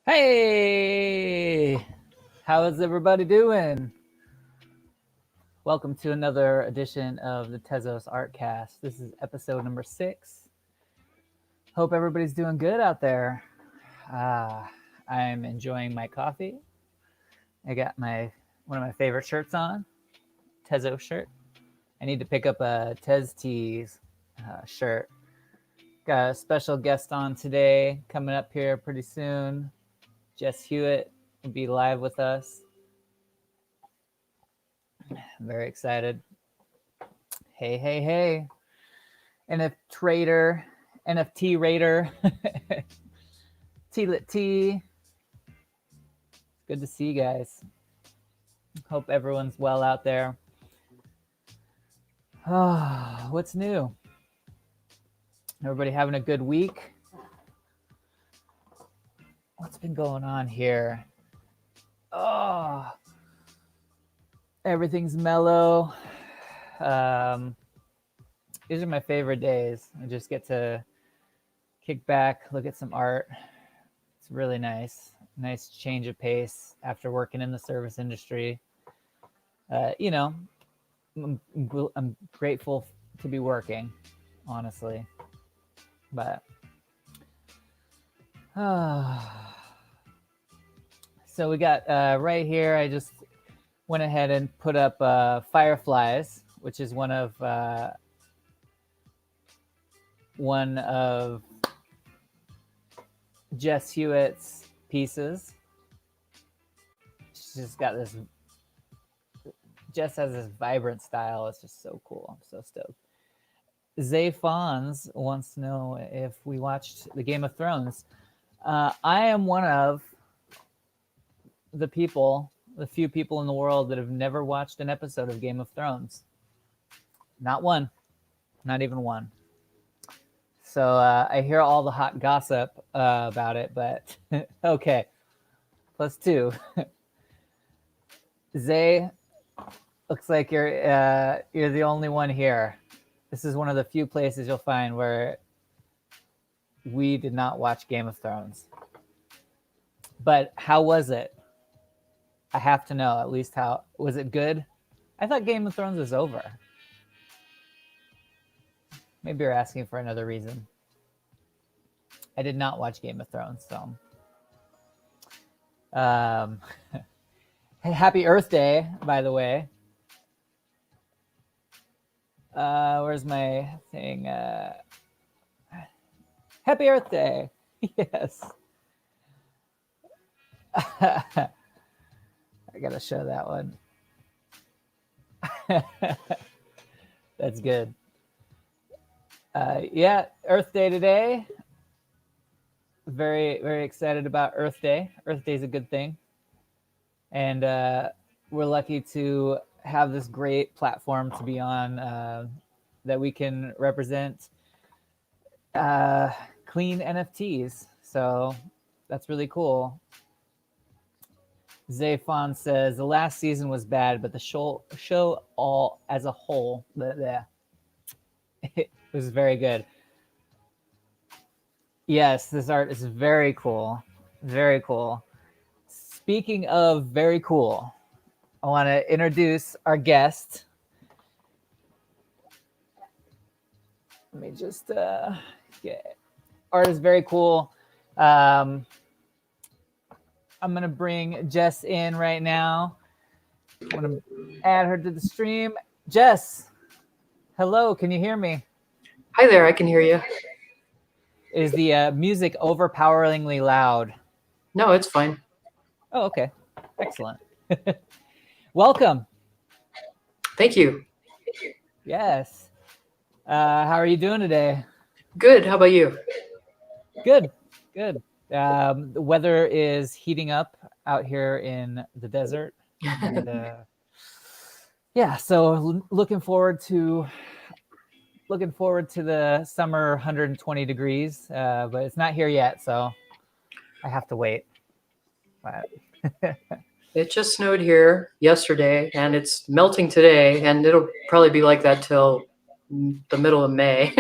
Hey, how is everybody doing? Welcome to another edition of the tezos-artcast. This is episode number 6. Hope everybody's doing good out there. I'm enjoying my coffee. I got one of my favorite shirts on, Tezos shirt. I need to pick up a Tez Tees shirt. Got a special guest on today coming up here pretty soon. Jess Hewitt will be live with us. I'm very excited. Hey. NFT Raider. T-Lit T. Good to see you guys. Hope everyone's well out there. Oh, what's new? Everybody having a good week? What's been going on here? Oh, everything's mellow. These are my favorite days. I just get to kick back, look at some art. It's really nice. Nice change of pace after working in the service industry. I'm grateful to be working, honestly. But so we got right here. I just went ahead and put up Fireflies, which is one of Jess Hewitt's pieces. She's just got this. Jess has this vibrant style. It's just so cool. I'm so stoked. Zay Fons wants to know if we watched the Game of Thrones. I am one of the few people in the world that have never watched an episode of Game of Thrones. Not one. Not even one. So I hear all the hot gossip about it, but okay. +2. Zay, looks like you're the only one here. This is one of the few places you'll find where we did not watch Game of Thrones. But how was it? I have to know at least how. Was it good? I thought Game of Thrones was over. Maybe you're asking for another reason. I did not watch Game of Thrones, so. Happy Earth Day, by the way. Where's my thing? Happy Earth Day. Yes. I gotta show that one. That's good. Yeah, Earth Day today. Very, very excited about Earth Day. Earth Day is a good thing. And we're lucky to have this great platform to be on that we can represent clean NFTs. So that's really cool. Zayfon says the last season was bad, but the show all as a whole, it was very good. Yes, this art is very cool. Very cool. Speaking of very cool, I want to introduce our guest. Let me just get art is very cool. I'm gonna bring Jess in right now. I want to add her to the stream. Jess, hello, can you hear me? Hi there, I can hear you. Is the music overpoweringly loud? No, it's fine. Oh, okay. Excellent. Welcome. Thank you. Yes. How are you doing today? Good. How about you? Good. The weather is heating up out here in the desert. And, yeah, so looking forward to the summer 120 degrees, but it's not here yet, so I have to wait. But it just snowed here yesterday, and it's melting today, and it'll probably be like that till the middle of May.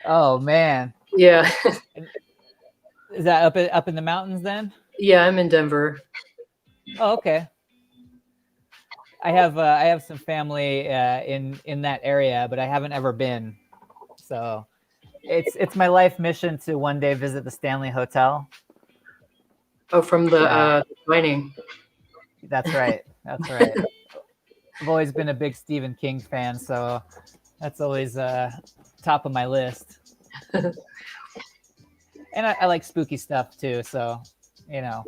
Oh man. Yeah. Is that up in the mountains then? Yeah, I'm in Denver. Oh, okay. I have some family in that area, but I haven't ever been. So it's my life mission to one day visit the Stanley Hotel. Oh, from the mining. That's right. That's right. I've always been a big Stephen King fan, so that's always top of my list. And I like spooky stuff too, so you know.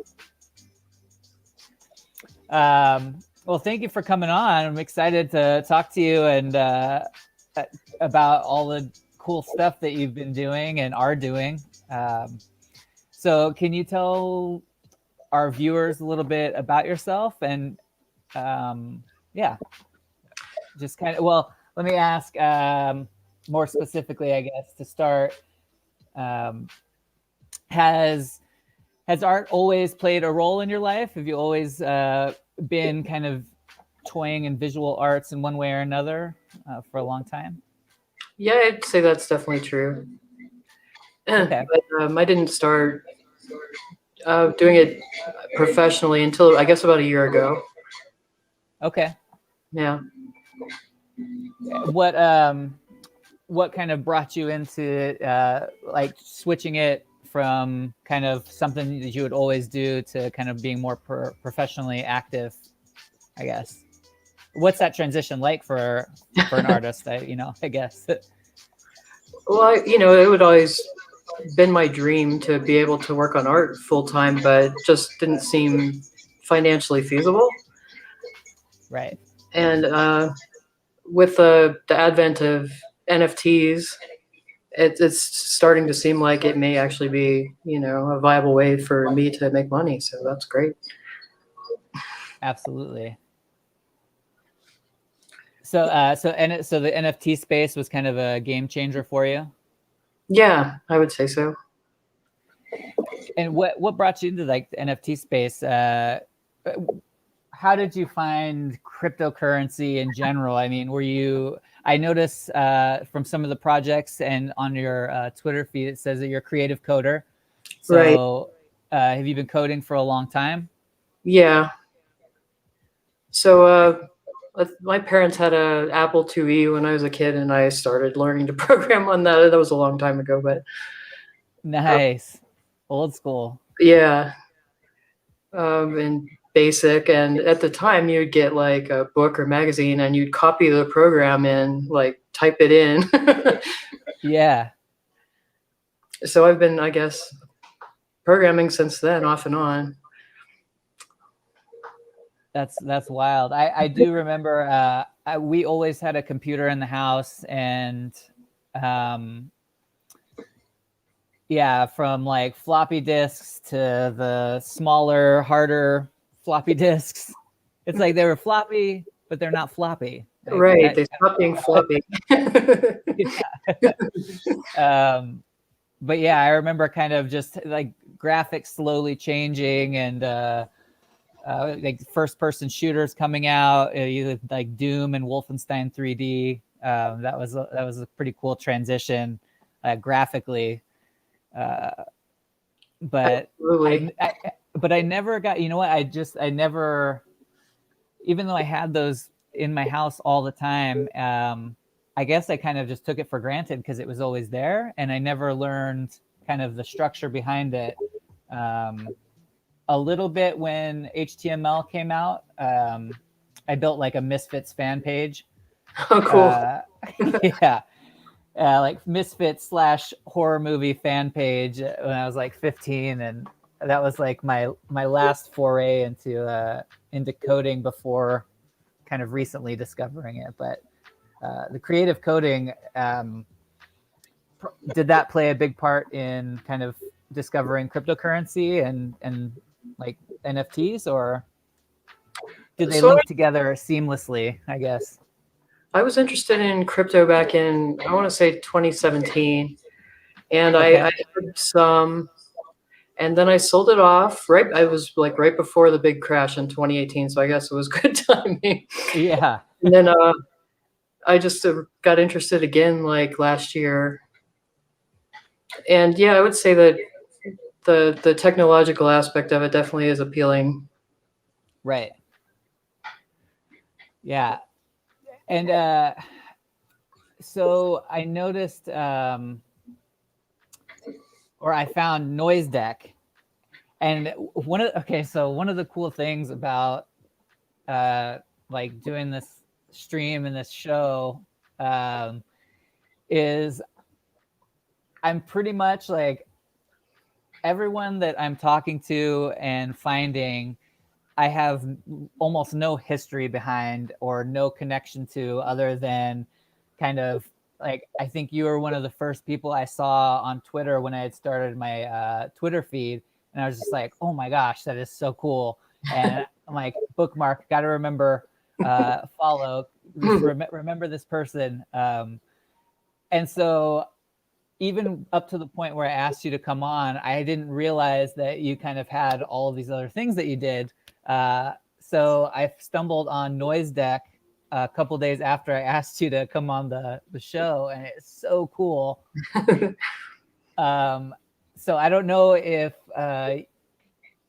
Well, thank you for coming on. I'm excited to talk to you and about all the cool stuff that you've been doing and are doing. So, can you tell our viewers a little bit about yourself and yeah, just kind of, well, let me ask more specifically, I guess, to start. Um, has art always played a role in your life? Have you always been kind of toying in visual arts in one way or another for a long time? Yeah, I'd say that's definitely true. Okay. But I didn't start doing it professionally until I guess about a year ago. Okay. Yeah. What kind of brought you into like switching it from kind of something that you would always do to kind of being more professionally active, I guess? What's that transition like for an artist? I guess. Well, it would always been my dream to be able to work on art full time, but just didn't seem financially feasible. Right. And with the advent of NFTs, it's starting to seem like it may actually be, a viable way for me to make money. So that's great. Absolutely. So the NFT space was kind of a game changer for you. Yeah, I would say so. And what brought you into like the NFT space? How did you find cryptocurrency in general? I mean, I noticed from some of the projects and on your Twitter feed, it says that you're a creative coder. So have you been coding for a long time? Yeah. So my parents had a Apple IIe when I was a kid, and I started learning to program on that. That was a long time ago, but nice, old school. Yeah. And basic, and at the time you'd get like a book or magazine, and you'd copy the program and like type it in. Yeah. So I've been, I guess, programming since then, off and on. That's wild. I do remember we always had a computer in the house, and yeah, from like floppy disks to the smaller, harder floppy disks. It's like they were floppy, but they're not floppy. Like, right, they stopped being floppy. But yeah, I remember kind of just like graphics slowly changing and like first-person shooters coming out, like Doom and Wolfenstein 3D. That was a pretty cool transition graphically. But I never got. You know what? I never, even though I had those in my house all the time. I guess I kind of just took it for granted because it was always there, and I never learned kind of the structure behind it. A little bit when HTML came out, I built like a Misfits fan page. Oh, cool. Yeah. Like Misfits / horror movie fan page when I was like 15. And that was like my last foray into coding before kind of recently discovering it. But the creative coding, did that play a big part in kind of discovering cryptocurrency and like NFTs, or did they link together seamlessly, I guess? I was interested in crypto back in, I want to say 2017, and Okay. I had some, and then I sold it off I was like right before the big crash in 2018, so I guess it was good timing. Yeah. And then I just got interested again like last year. And yeah, I would say that the technological aspect of it definitely is appealing. Right. Yeah. And so I noticed, or I found Noise Deck, and one of the cool things about like doing this stream and this show is I'm pretty much like everyone that I'm talking to and finding, I have almost no history behind or no connection to, other than kind of like, I think you were one of the first people I saw on Twitter when I had started my Twitter feed. And I was just like, oh my gosh, that is so cool. And I'm like, bookmark, got to remember, follow, remember this person. And so even up to the point where I asked you to come on, I didn't realize that you kind of had all of these other things that you did. So I stumbled on Noise Deck a couple days after I asked you to come on the show, and it's so cool. So I don't know if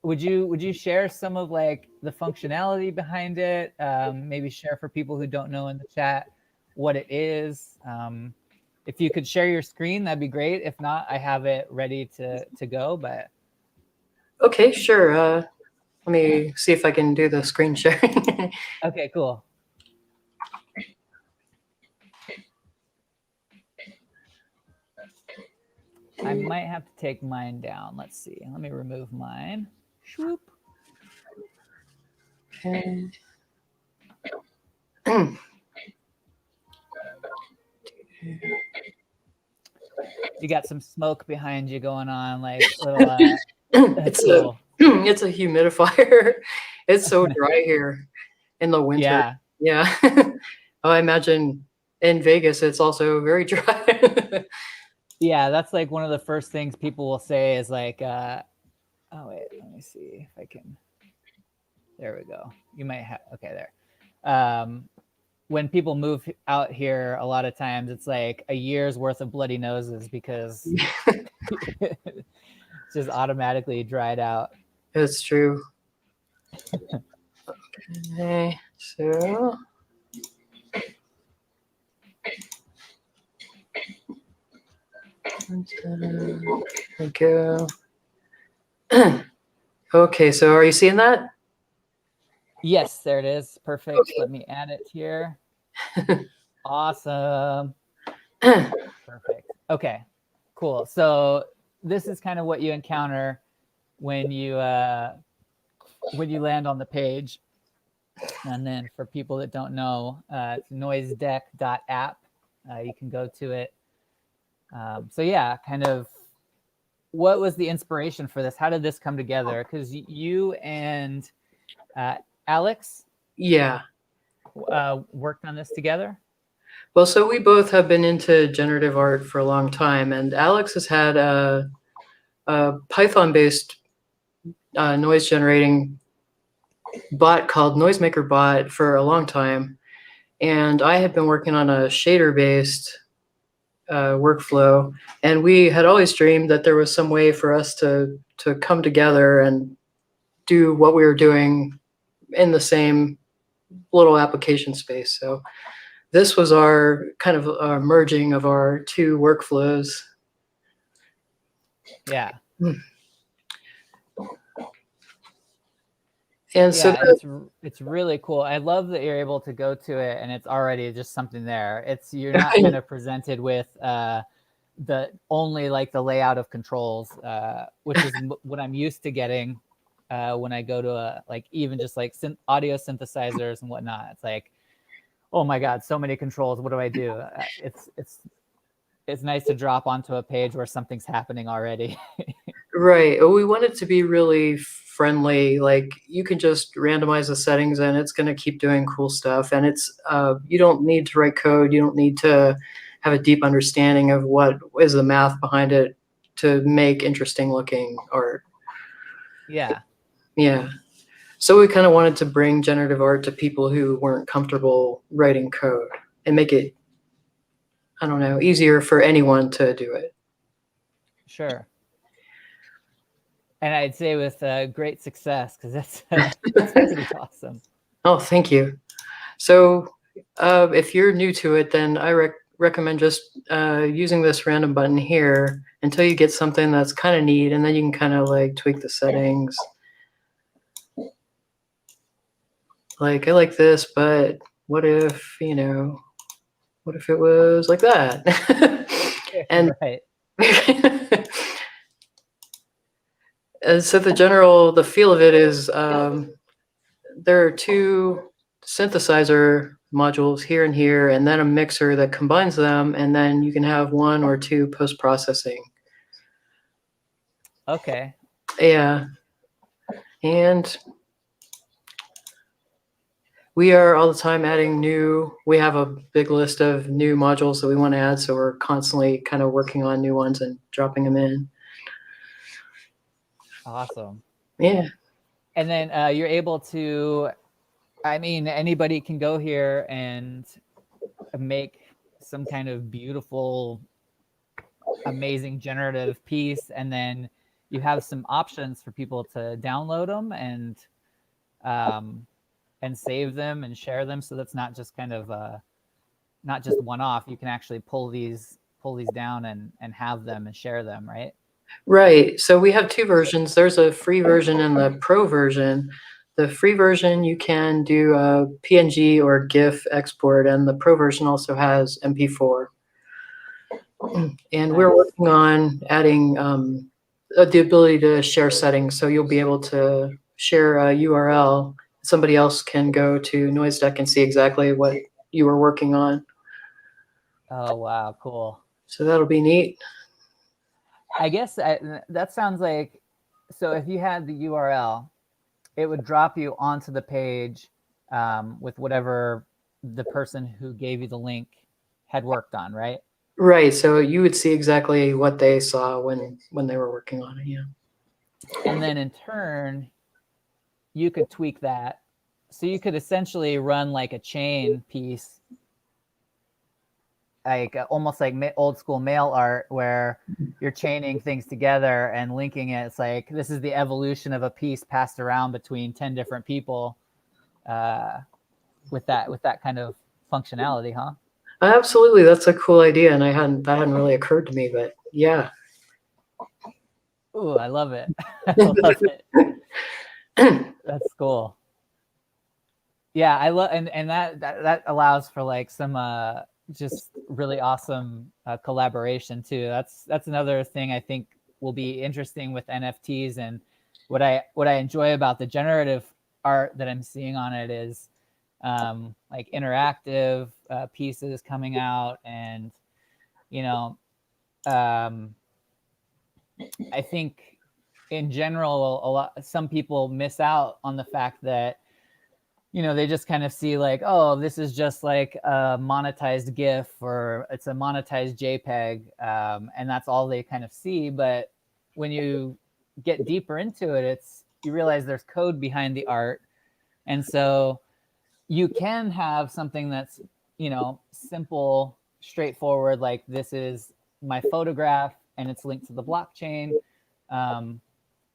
would you share some of like the functionality behind it? Maybe share for people who don't know in the chat what it is. If you could share your screen, that'd be great. If not, I have it ready to go. But okay, sure. Let me see if I can do the screen sharing. Okay, cool. I might have to take mine down. Let's see. Let me remove mine. Swoop. Okay. You got some smoke behind you going on, like little. It's cool. It's a humidifier. It's so dry here in the winter. Yeah. Oh, I imagine in Vegas it's also very dry. Yeah, that's like one of the first things people will say is like, oh wait, let me see if I can. There we go. You might have, okay, there. When people move out here, a lot of times it's like a year's worth of bloody noses because it's just automatically dried out. It's true. Okay, so there we go. Okay, so are you seeing that? Yes, there it is. Perfect. Okay. Let me add it here. Awesome. Perfect. Okay, cool. So this is kind of what you encounter when you land on the page. And then for people that don't know, it's noisedeck.app. You can go to it. So yeah, kind of what was the inspiration for this? How did this come together? Because you and Alex worked on this together? Well, so we both have been into generative art for a long time, and Alex has had a Python-based noise generating bot called Noisemaker Bot for a long time. And I had been working on a shader-based workflow, and we had always dreamed that there was some way for us to come together and do what we were doing in the same little application space. So this was our kind of merging of our two workflows. Yeah. And so it's really cool. I love that you're able to go to it and it's already just something there. You're not kind of presented with the only like the layout of controls, which is what I'm used to getting when I go to like even just like audio synthesizers and whatnot. It's like, oh my God, so many controls. What do I do? It's nice to drop onto a page where something's happening already. Right. We want it to be really friendly. Like you can just randomize the settings and it's going to keep doing cool stuff. And it's you don't need to write code. You don't need to have a deep understanding of what is the math behind it to make interesting looking art. Yeah. Yeah. So we kind of wanted to bring generative art to people who weren't comfortable writing code and make it, I don't know, easier for anyone to do it. Sure. And I'd say with great success, because that's pretty awesome. Oh, thank you. So if you're new to it, then I recommend just using this random button here until you get something that's kind of neat, and then you can kind of like tweak the settings. Like, I like this, but what if, what if it was like that? And right. And so the feel of it is there are two synthesizer modules here and here, and then a mixer that combines them, and then you can have one or two post-processing. Okay. Yeah. And we are all the time adding we have a big list of new modules that we want to add, so we're constantly kind of working on new ones and dropping them in. Awesome. Yeah. And then you're able to, I mean, anybody can go here and make some kind of beautiful, amazing generative piece, and then you have some options for people to download them and save them and share them. So that's not just kind of not just one off. You can actually pull these down and have them and share them, right? Right. So we have two versions. There's a free version and the pro version. The free version, you can do a PNG or GIF export, and the pro version also has MP4. And we're working on adding the ability to share settings. So you'll be able to share a URL. Somebody else can go to NoiseDeck and see exactly what you were working on. Oh, wow. Cool. So that'll be neat. I guess that sounds like, so if you had the URL, it would drop you onto the page with whatever the person who gave you the link had worked on, right? Right. So you would see exactly what they saw when they were working on it. Yeah. And then in turn, you could tweak that. So you could essentially run like a chain piece, like almost like old school mail art, where you're chaining things together and linking it. It's like, this is the evolution of a piece passed around between 10 different people with that kind of functionality, huh? Absolutely. That's a cool idea. And that hadn't really occurred to me, but yeah. Ooh, I love it. I love it. That's cool. Yeah, I love, and that allows for like some just really awesome collaboration too. That's another thing I think will be interesting with NFTs, and what I enjoy about the generative art that I'm seeing on it is like interactive pieces coming out, and I think in general some people miss out on the fact that they just kind of see like, oh, this is just like a monetized GIF or it's a monetized JPEG, and that's all they kind of see. But when you get deeper into it, you realize there's code behind the art, and so you can have something that's simple, straightforward, like this is my photograph and it's linked to the blockchain.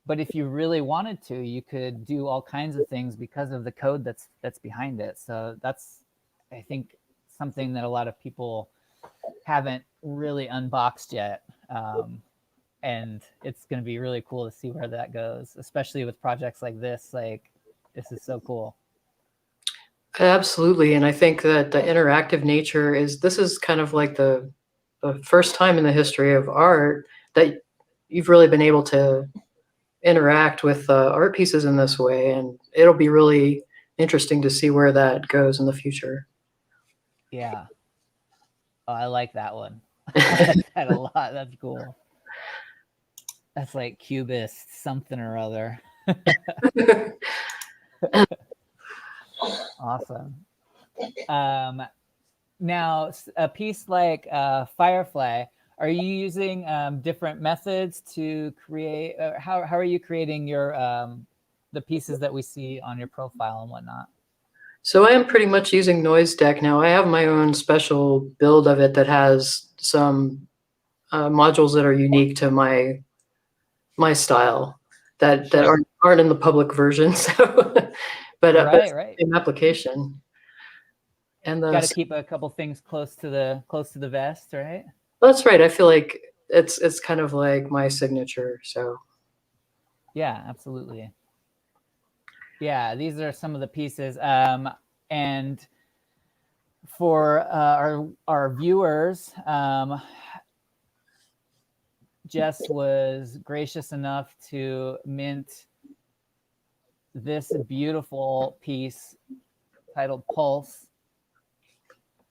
But if you really wanted to, you could do all kinds of things because of the code that's behind it. So that's, I think, something that a lot of people haven't really unboxed yet. And it's going to be really cool to see where that goes, especially with projects like this. Like, this is so cool. Absolutely. And I think that the interactive nature this is kind of like the first time in the history of art that you've really been able to interact with art pieces in this way. And it'll be really interesting to see where that goes in the future. Yeah. Oh, I like that one. I like that a lot. That's cool. That's like Cubist something or other. Awesome. Now, a piece like Firefly, are you using different methods to create? How are you creating your the pieces that we see on your profile and whatnot? So I am pretty much using NoiseDeck now. I have my own special build of it that has some modules that are unique to my style that Sure. aren't in the public version. So, but Right, it's right. the same application. And Got to keep a couple things close to the vest, right? that's right. I feel like it's kind of like my signature. So Yeah, absolutely. Yeah, these are some of the pieces. And for our viewers, Jess was gracious enough to mint this beautiful piece titled Pulse.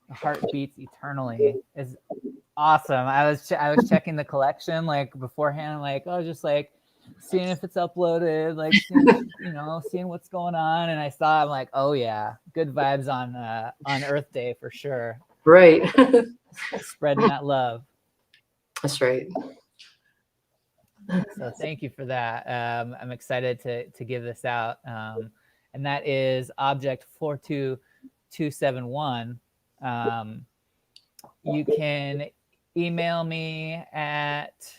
The Heart Beats Eternally is awesome. I was checking the collection like beforehand, like just like seeing if it's uploaded, like seeing what's going on, and I saw, I'm like, oh yeah, good vibes on Earth Day for sure. right. Spreading that love. That's right. So thank you for that. I'm excited to give this out, and that is Object 42271. You can email me at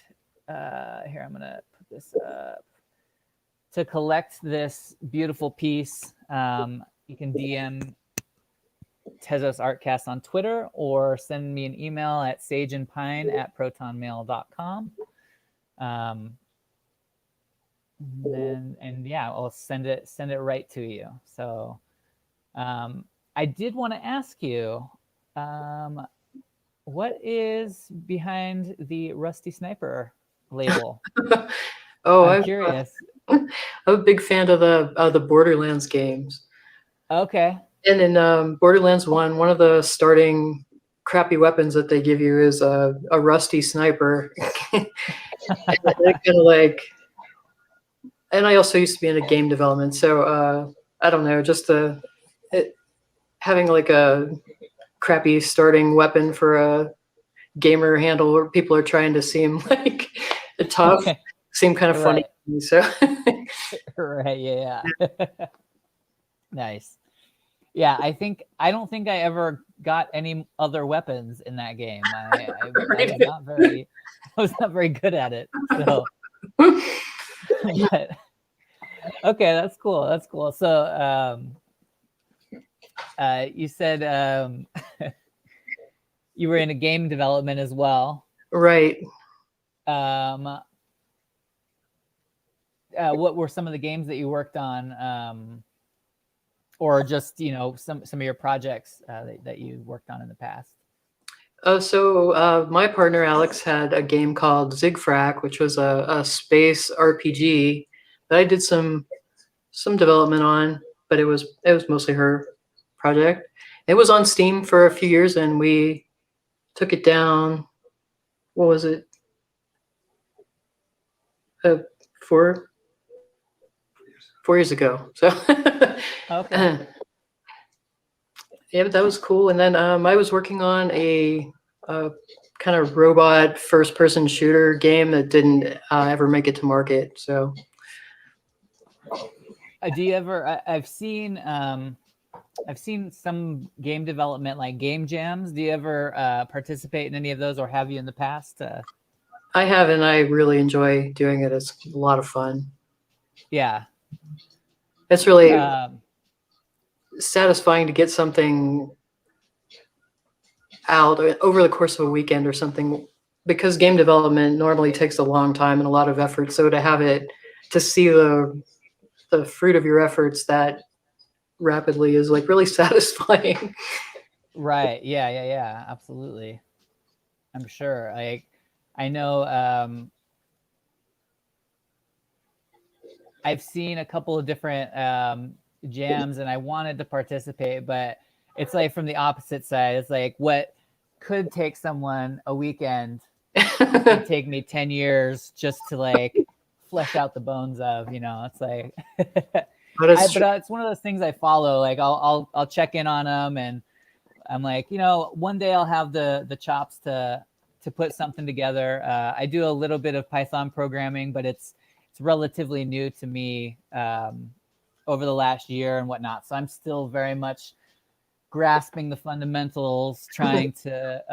here. I'm gonna put this up to collect this beautiful piece. You can DM tezos-artcast on Twitter or send me an email at sageandpine@protonmail.com. And yeah, I'll send it right to you. So I did want to ask you, what is behind the Rusty Sniper label? I'm curious. I'm a big fan of the Borderlands games. Okay. And in Borderlands 1, one of the starting crappy weapons that they give you is a rusty sniper. And kind of like, and I also used to be in a game development, so I don't know, just having like a crappy starting weapon for a gamer handle where people are trying to seem like tough, seem kind of funny to me. So right, yeah. Nice. Yeah, I don't think I ever got any other weapons in that game. I was not very good at it. So, but okay, that's cool. That's cool. So, you said you were in a game development as well, right? What were some of the games that you worked on? Or just some of your projects that you worked on in the past? So my partner Alex had a game called Zigfrak, which was a space RPG that I did some development on, but it was mostly her project. It was on Steam for a few years, and we took it down. What was it? 4 years ago. So okay. Yeah, but that was cool. And then I was working on a kind of robot first-person shooter game that didn't ever make it to market. So, do you ever? I've seen some game development, like game jams. Do you ever participate in any of those, or have you in the past? I have, and I really enjoy doing it. It's a lot of fun. Yeah, it's really satisfying to get something out over the course of a weekend or something, because game development normally takes a long time and a lot of effort. So to see the fruit of your efforts that rapidly is like really satisfying. Right. Yeah. Absolutely. I'm sure. I know. I've seen a couple of different jams, and I wanted to participate, but it's like from the opposite side. It's like what could take someone a weekend could take me 10 years just to like flesh out the bones of. It's like, but it's one of those things I follow. Like I'll check in on them, and I'm like, one day I'll have the chops to put something together. I do a little bit of Python programming, but it's relatively new to me over the last year and whatnot. So I'm still very much grasping the fundamentals, trying to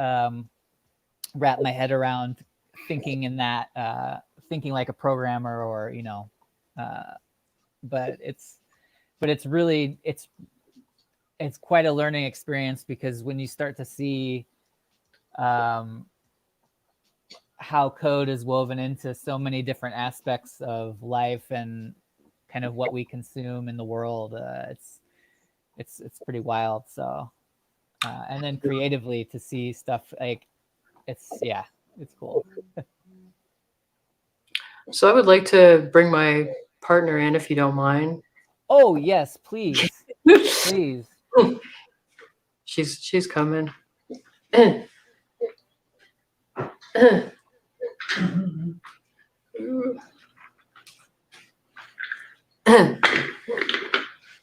wrap my head around thinking in that, thinking like a programmer, or But it's really it's quite a learning experience, because when you start to see how code is woven into so many different aspects of life and kind of what we consume in the world, it's pretty wild. So and then creatively to see stuff like it's cool. So I would like to bring my partner in, if you don't mind. Oh yes, please. Please. She's coming.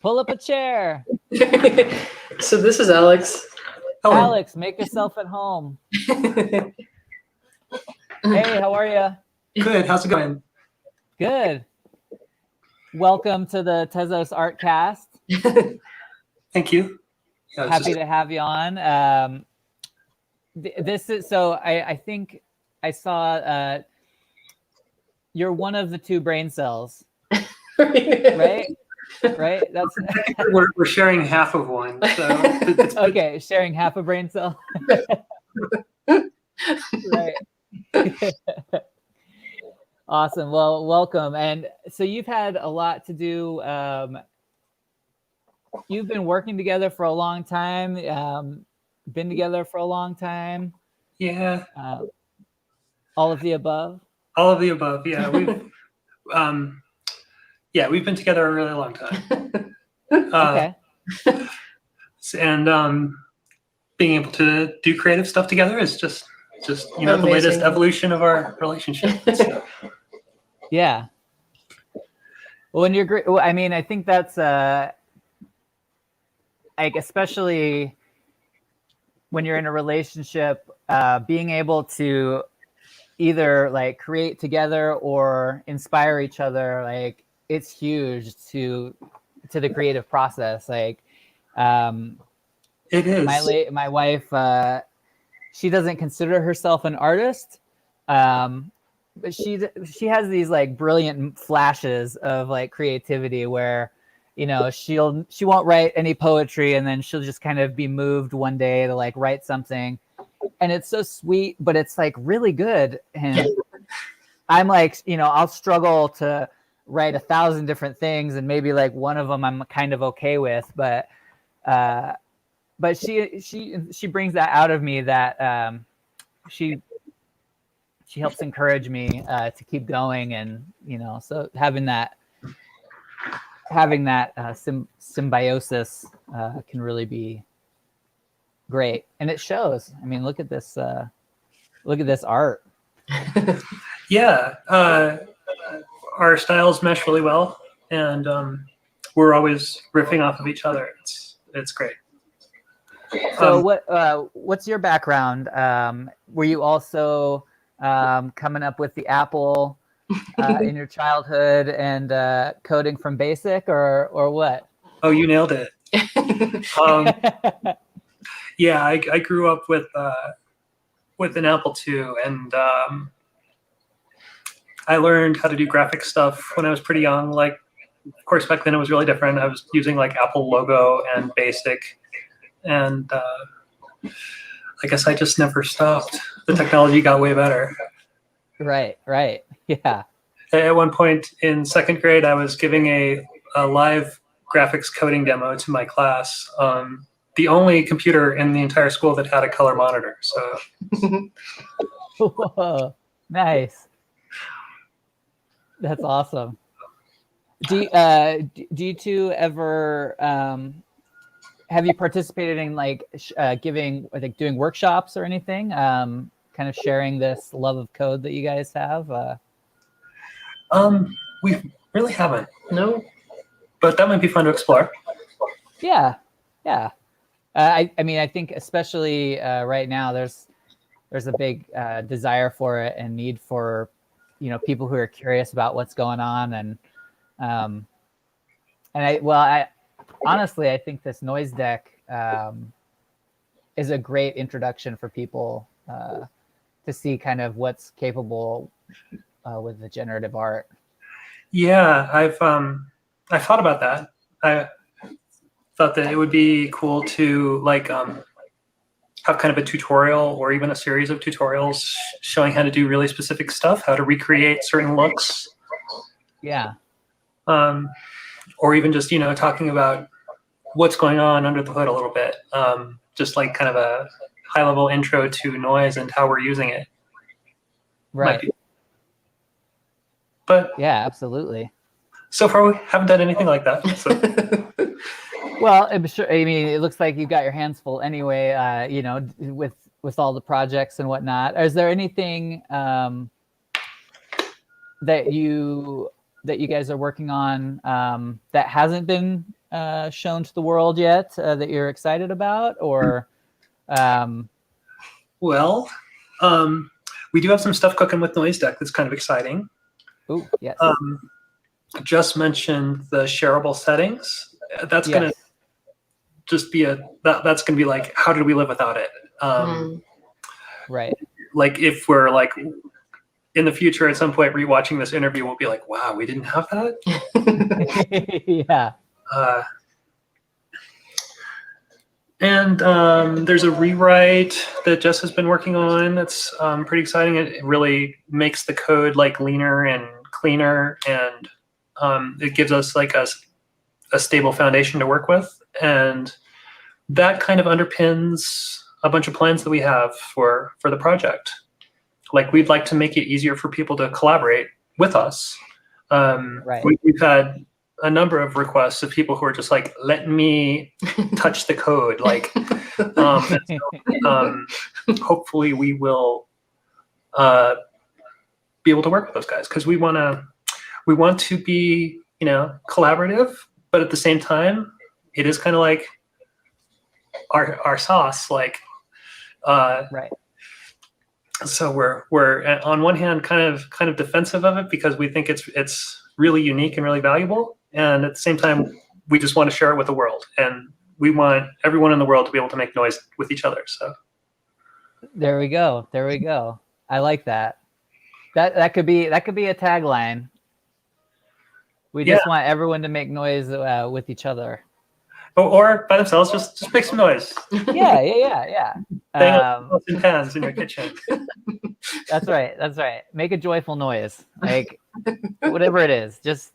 Pull up a chair. So this is Alex. Hello. Alex, make yourself at home. Hey, how are you? Good. How's it going? Good. Welcome to the tezos-artcast. Thank you. Yeah, Happy to have you on. This is so. I think I saw. You're one of the two brain cells, right? Right. That's we're sharing half of one. So okay. Sharing half a brain cell. Right. Awesome. Well, welcome. And so you've had a lot to do. You've been working together for a long time. Been together for a long time. Yeah. All of the above. All of the above. Yeah. We've been together a really long time. Okay. And being able to do creative stuff together is just the Amazing. latest evolution of our relationship. So. Yeah. Well, when you're great, I mean, I think that's like, especially when you're in a relationship, being able to either like create together or inspire each other, like it's huge to the creative process. Like, It is. my wife, she doesn't consider herself an artist, but she has these like brilliant flashes of like creativity where, you know, she won't write any poetry, and then she'll just kind of be moved one day to like write something, and it's so sweet, but it's like really good. And I'm like, you know, I'll struggle to write 1,000 different things, and maybe like one of them I'm kind of okay with, but she brings that out of me, that she helps encourage me to keep going. And, you know, so having that symbiosis can really be great, and it shows. I mean, look at this art. Yeah. Our styles mesh really well, and we're always riffing off of each other. It's great. So what's your background? Were you also coming up with the Apple in your childhood and coding from BASIC, or what? Oh, you nailed it. Yeah, I grew up with an Apple II, and I learned how to do graphic stuff when I was pretty young. Like, of course, back then it was really different. I was using like Apple Logo and BASIC, and I guess I just never stopped. The technology got way better. Right. Yeah. At one point in second grade, I was giving a live graphics coding demo to my class on the only computer in the entire school that had a color monitor. So, Whoa, nice. That's awesome. Do you two ever have you participated in like doing workshops or anything? Kind of sharing this love of code that you guys have. we really haven't. No. But that might be fun to explore. Yeah. I mean, I think especially right now, there's a big desire for it and need for, you know, people who are curious about what's going on. And I honestly, I think this noise deck is a great introduction for people to see kind of what's capable with the generative art. Yeah, I've thought about that. I thought that it would be cool to like have kind of a tutorial or even a series of tutorials showing how to do really specific stuff, how to recreate certain looks, Yeah. or even just talking about what's going on under the hood a little bit. Just like kind of a high level intro to noise and how we're using it. Right. But yeah, absolutely. So far, we haven't done anything like that. So. Well, I'm sure. I mean, it looks like you've got your hands full anyway. With all the projects and whatnot. Is there anything that you guys are working on that hasn't been shown to the world yet that you're excited about, or? Well, we do have some stuff cooking with Noise Deck that's kind of exciting. Oh, yes. Just mentioned the shareable settings. That's going to just be that's going to be like, how did we live without it? Right. Like if we're like in the future at some point rewatching this interview, we'll be like, wow, we didn't have that. Yeah. And there's a rewrite that Jess has been working on that's pretty exciting. It really makes the code like leaner and cleaner, and it gives us like a stable foundation to work with. And that kind of underpins a bunch of plans that we have for the project. Like we'd like to make it easier for people to collaborate with us. Right. We've had a number of requests of people who are just like, let me touch the code. Like, hopefully we will be able to work with those guys, because we want to be, collaborative, but at the same time, it is kind of like our sauce. Like, right. So we're on one hand kind of defensive of it because we think it's really unique and really valuable, and at the same time we just want to share it with the world, and we want everyone in the world to be able to make noise with each other. So there we go. I like that. That could be a tagline. We just want everyone to make noise with each other. Or by themselves, just make some noise. Yeah. In pans in your kitchen. That's right. Make a joyful noise, like whatever it is. Just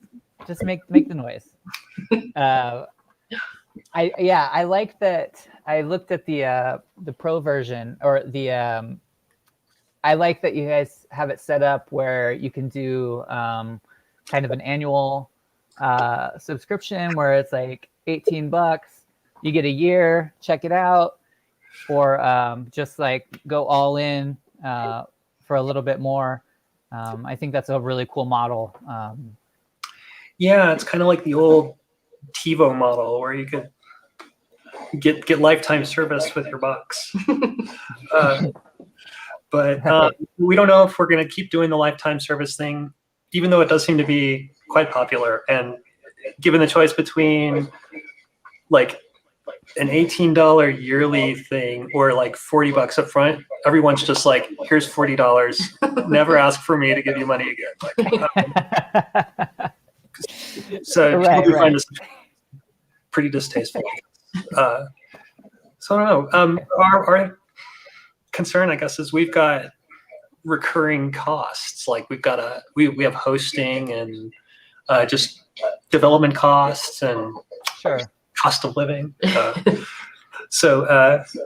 make the noise. I like that. I looked at the pro version, or the. I like that you guys have it set up where you can do kind of an annual subscription where it's like $18. You get a year, check it out, or just like go all in for a little bit more. I think that's a really cool model. Yeah, it's kind of like the old TiVo model where you could get lifetime service with your box. But we don't know if we're going to keep doing the lifetime service thing, even though it does seem to be quite popular. And given the choice between like an $18 yearly thing or like $40 up front, everyone's just like, here's $40. Never ask for me to give you money again. Like, so people find this pretty distasteful. So I don't know. Our concern, I guess, is we've got recurring costs. Like we have hosting and just development costs and cost of living. So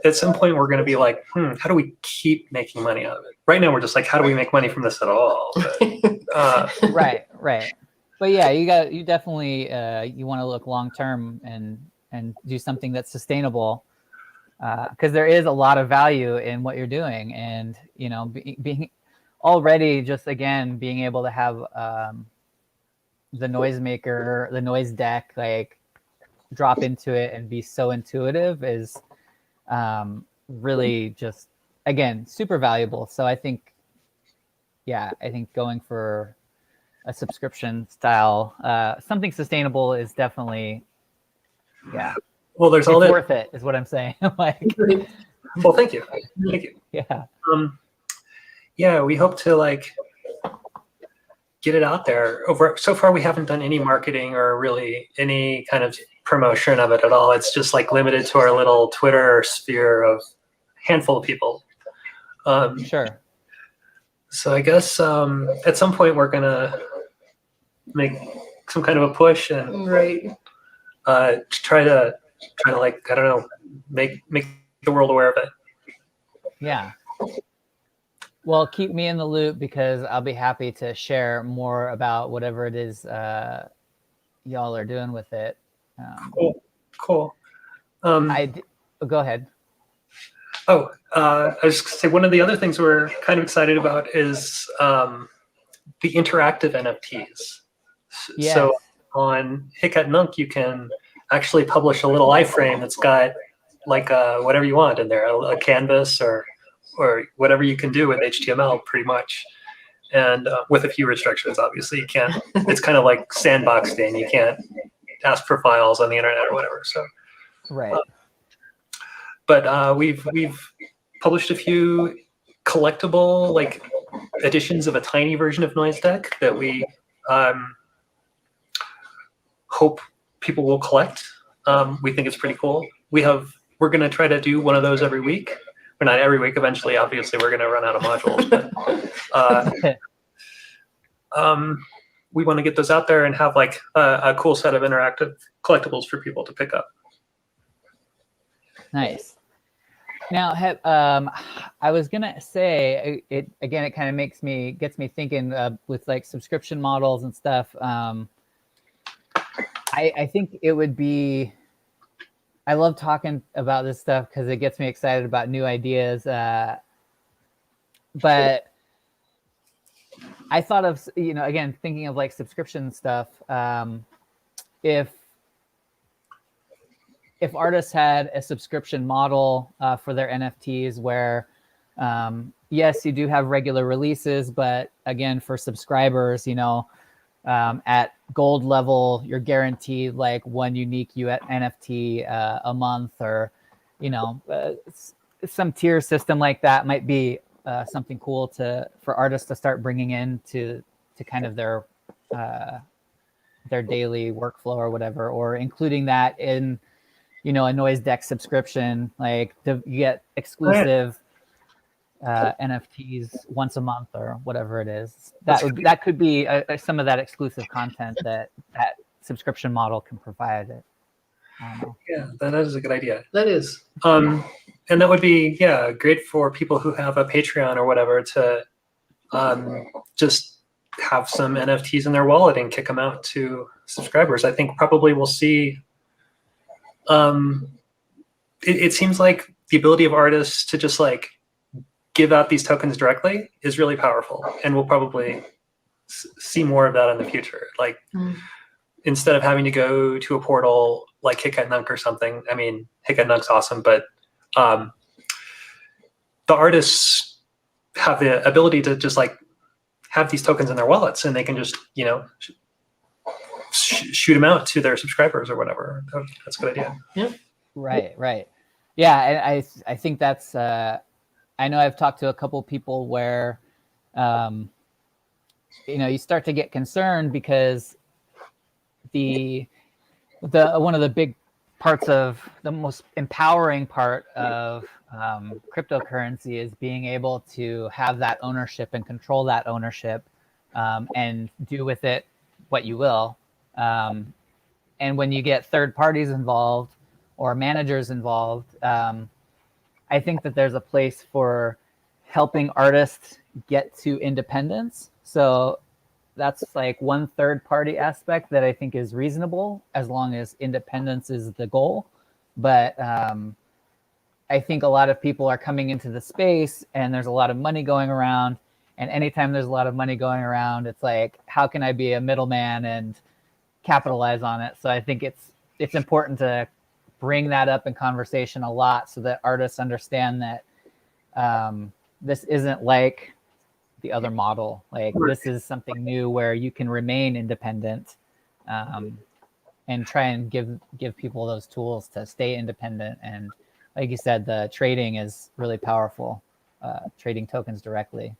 at some point we're going to be like, how do we keep making money out of it? Right now we're just like, how do we make money from this at all? But, right. But yeah, you definitely you want to look long term and do something that's sustainable, because there is a lot of value in what you're doing, and being already just again being able to have the noisemaker, the noise deck, like drop into it and be so intuitive is really just again super valuable. So I think going for a subscription style, something sustainable is definitely well, there's it's worth it, is what I'm saying. Like, well, thank you. Yeah. Yeah, we hope to like get it out there. So far, we haven't done any marketing or really any kind of promotion of it at all. It's just like limited to our little Twitter sphere of handful of people. Sure. So I guess at some point we're gonna make some kind of a push and Right. try to like, I don't know, make the world aware of it. Yeah. Well, keep me in the loop because I'll be happy to share more about whatever it is y'all are doing with it. Cool. Go ahead. I was just gonna say one of the other things we're kind of excited about is the interactive NFTs. Yes. So on Hicat Nunk, you can actually publish a little iframe that's got like whatever you want in there, a canvas or whatever you can do with HTML, pretty much, and with a few restrictions. Obviously, you can't. It's kind of like sandboxing. You can't ask for files on the internet or whatever. So, right. But we've published a few collectible like editions of a tiny version of Noise Deck that we hope people will collect. We think it's pretty cool. We're going to try to do one of those every week. Or not every week. Eventually, obviously, we're going to run out of modules. But we want to get those out there and have like a cool set of interactive collectibles for people to pick up. Nice. Now, I was gonna say it again. It kind of gets me thinking with like subscription models and stuff. I think it would be. I love talking about this stuff because it gets me excited about new ideas. But I thought of, again, thinking of like subscription stuff. If artists had a subscription model for their NFTs where, yes, you do have regular releases, but again, for subscribers, at gold level, you're guaranteed like one unique NFT a month, or some tier system like that might be something cool for artists to start bringing in to kind of their daily workflow or whatever, or including that in a Noise Deck subscription. Like you get exclusive NFTs once a month or whatever it is. That could be some of that exclusive content that subscription model can provide. I don't know. Yeah, that is a good idea. That is. And that would be great for people who have a Patreon or whatever to just have some NFTs in their wallet and kick them out to subscribers. I think probably we'll see. It seems like the ability of artists to just like give out these tokens directly is really powerful, and we'll probably see more of that in the future. Like instead of having to go to a portal like Hicat Nunk or something. I mean, Hicat Nunk's awesome, but the artists have the ability to just like have these tokens in their wallets, and they can just shoot them out to their subscribers or whatever. That's a good idea. Yeah. Right. Yeah, and I think that's. I know I've talked to a couple people where, you start to get concerned because the one of the big parts of the most empowering part of cryptocurrency is being able to have that ownership and control that ownership, and do with it what you will. And when you get third parties involved or managers involved, I think that there's a place for helping artists get to independence. So that's like one third party aspect that I think is reasonable as long as independence is the goal. But I think a lot of people are coming into the space and there's a lot of money going around. And anytime there's a lot of money going around, it's like, how can I be a middleman and capitalize on it? So I think it's important to bring that up in conversation a lot so that artists understand that this isn't like the other model. Like this is something new where you can remain independent, and try and give people those tools to stay independent. And like you said, the trading is really powerful, trading tokens directly.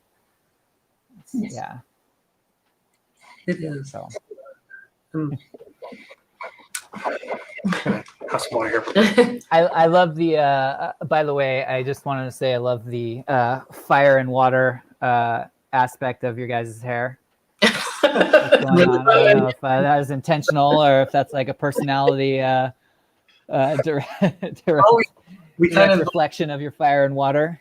Yeah. It is. So Have some water here. I love the. By the way, I just wanted to say I love the fire and water aspect of your guys' hair. What's going on? I don't know if that is intentional or if that's like a personality direct We kind of, reflection of your fire and water.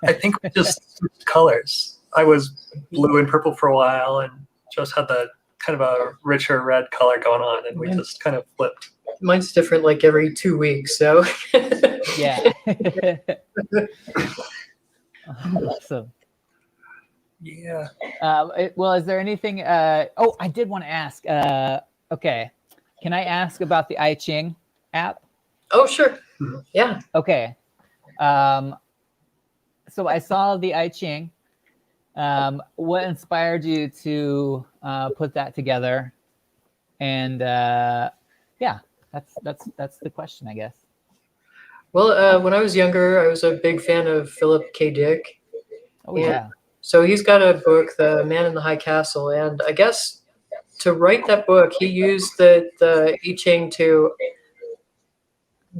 I think we just switched colors. I was blue and purple for a while, and just had the kind of a richer red color going on, and we just kind of flipped. Mine's different like every 2 weeks, so. Yeah. Awesome. Yeah. Well, is there anything? Oh, I did want to ask. Okay, can I ask about the I Ching app? Oh, sure. Yeah. Okay. So I saw the I Ching. What inspired you to put that together? And yeah, that's the question, I guess. Well, when I was younger, I was a big fan of Philip K. Dick. Oh yeah. So he's got a book, The Man in the High Castle, and I guess to write that book, he used the I Ching to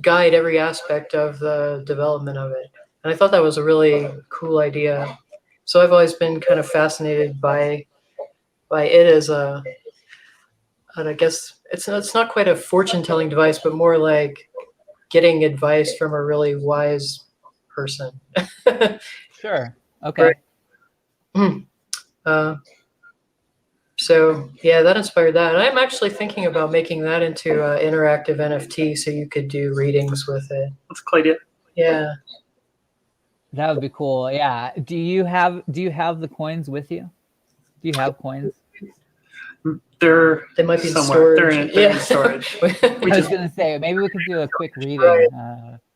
guide every aspect of the development of it. And I thought that was a really cool idea. So I've always been kind of fascinated by it as and I guess it's not quite a fortune-telling device, but more like getting advice from a really wise person. Sure. Okay. So yeah, that inspired that. And I'm actually thinking about making that into interactive NFT, so you could do readings with it. That's a cool idea. Yeah. That would be cool. Yeah. Do you have the coins with you? Do you have coins? They might be somewhere. in storage. They're in storage. I was gonna say maybe we could do a quick reading. Right.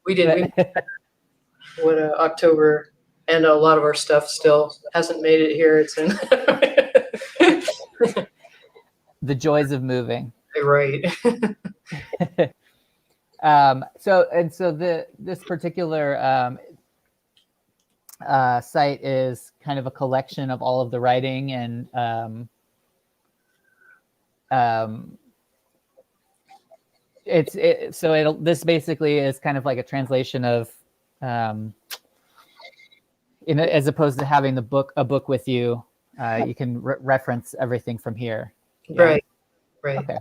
We did. October, and a lot of our stuff still hasn't made it here. It's in. The joys of moving. Right. So this particular site is kind of a collection of all of the writing, and this basically is kind of like a translation of as opposed to having a book with you, you can reference everything from here. Yeah. Right. Okay.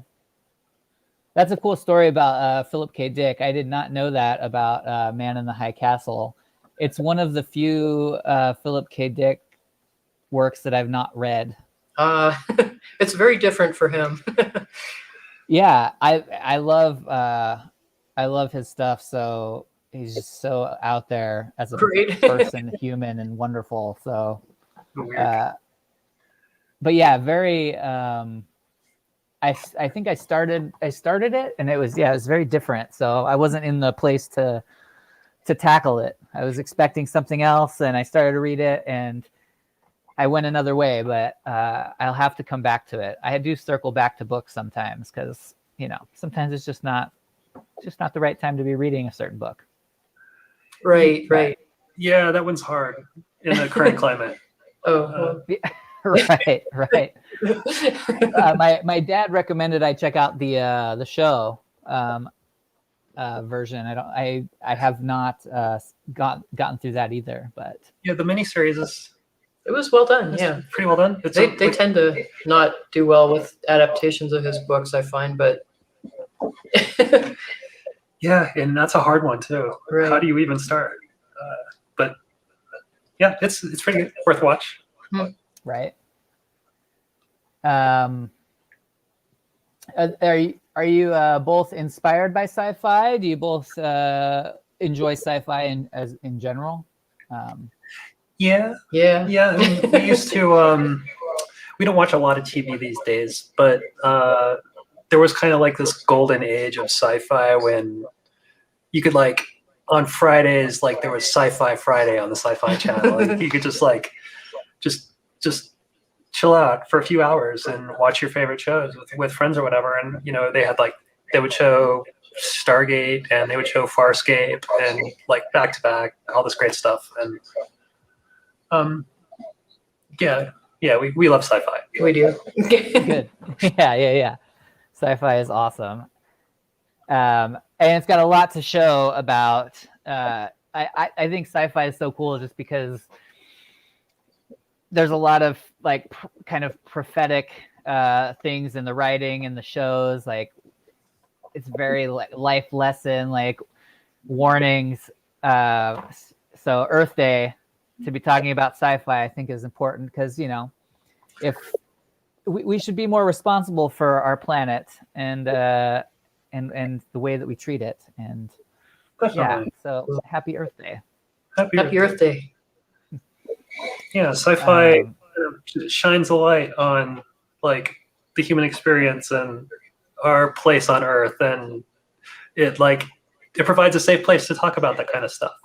That's a cool story about Philip K. Dick. I did not know that about Man in the High Castle. It's one of the few Philip K. Dick works that I've not read. It's very different for him. Yeah, I love his stuff. So he's just so out there as a person, human, and wonderful. So, but yeah, very. I think I started it, and it was very different. So I wasn't in the place to tackle it. I was expecting something else, and I started to read it, and I went another way. But I'll have to come back to it. I do circle back to books sometimes because sometimes it's just not the right time to be reading a certain book. Right. Yeah, that one's hard in the current climate. Right. My dad recommended I check out the show version. I have not gotten through that either, but yeah, the miniseries is. It was well done. Yeah, pretty well done. They tend to not do well with adaptations of his books, I find, but. Yeah, and that's a hard one too. Right. How do you even start? But yeah, it's pretty good. Worth a watch. Right. Are you both inspired by sci-fi? Do you both enjoy sci-fi in general? Yeah. I mean, we used to. We don't watch a lot of TV these days, but there was kind of like this golden age of sci-fi when you could on Fridays, there was Sci-Fi Friday on the Sci-Fi Channel, and you could just chill out for a few hours and watch your favorite shows with friends or whatever. And they would show Stargate and they would show Farscape and back to back, all this great stuff. And yeah, Yeah, we love sci-fi. We do. Good. Yeah. Sci-fi is awesome. And it's got a lot to show about. I think sci-fi is so cool just because there's a lot of like kind of prophetic things in the writing and the shows. Like it's very life lesson, like warnings. So Earth Day, to be talking about sci-fi, I think is important because, if we should be more responsible for our planet and the way that we treat it. And Definitely. yeah, so happy Earth Day. Happy Earth Day. Yeah, sci-fi shines a light on like the human experience and our place on Earth, and it provides a safe place to talk about that kind of stuff.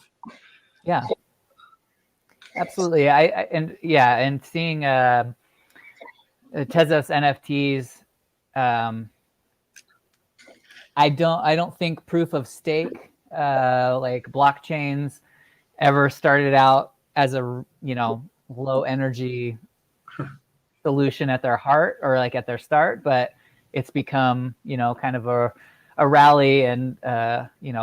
Yeah, absolutely. And seeing Tezos NFTs, I don't think proof of stake like blockchains ever started out as a low energy solution at their heart or like at their start, but it's become kind of a rally and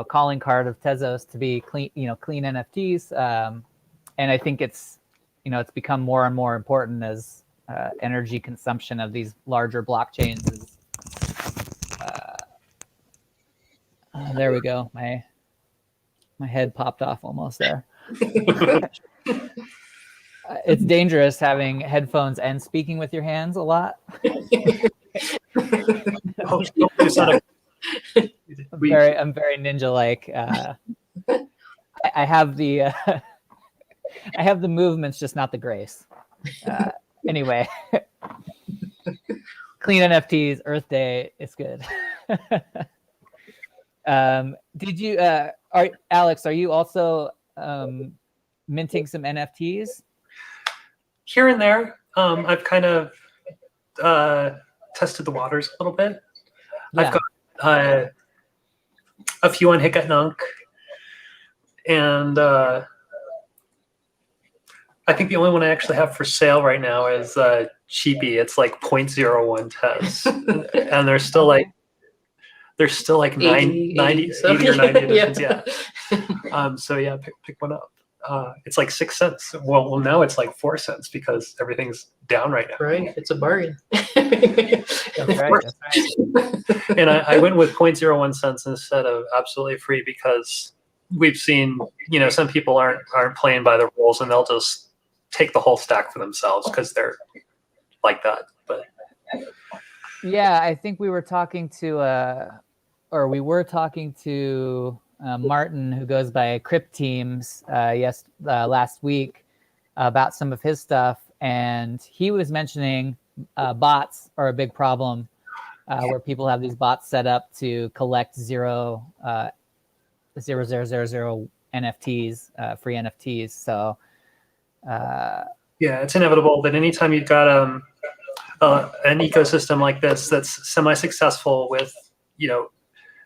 calling card of Tezos to be clean NFTs, and I think it's become more and more important as energy consumption of these larger blockchains is. There we go. My head popped off almost there. It's dangerous having headphones and speaking with your hands a lot. I'm very ninja-like. I have the I have the movements, just not the grace. Anyway, clean NFTs, Earth Day, it's good. Did you, Alex? Are you also minting some NFTs? Here and there, I've kind of tested the waters a little bit. Yeah. I've got a few on Hicket Nunk, and I think the only one I actually have for sale right now is cheapy. It's like 0.01 tez, and there's still like 80 or 90 editions. Yeah. So yeah, pick one up. It's like 6 cents. Well, now it's like 4 cents because everything's down right now. Right, it's a bargain. That's right. And I went with 0.01 cents instead of absolutely free because we've seen, some people aren't playing by the rules and they'll just take the whole stack for themselves because they're like that. But yeah, I think we were talking to Martin, who goes by Crypt Teams, last week about some of his stuff, and he was mentioning bots are a big problem, where people have these bots set up to collect 0.0000 NFTs, free NFTs. So yeah, it's inevitable that anytime you've got an ecosystem like this that's semi-successful with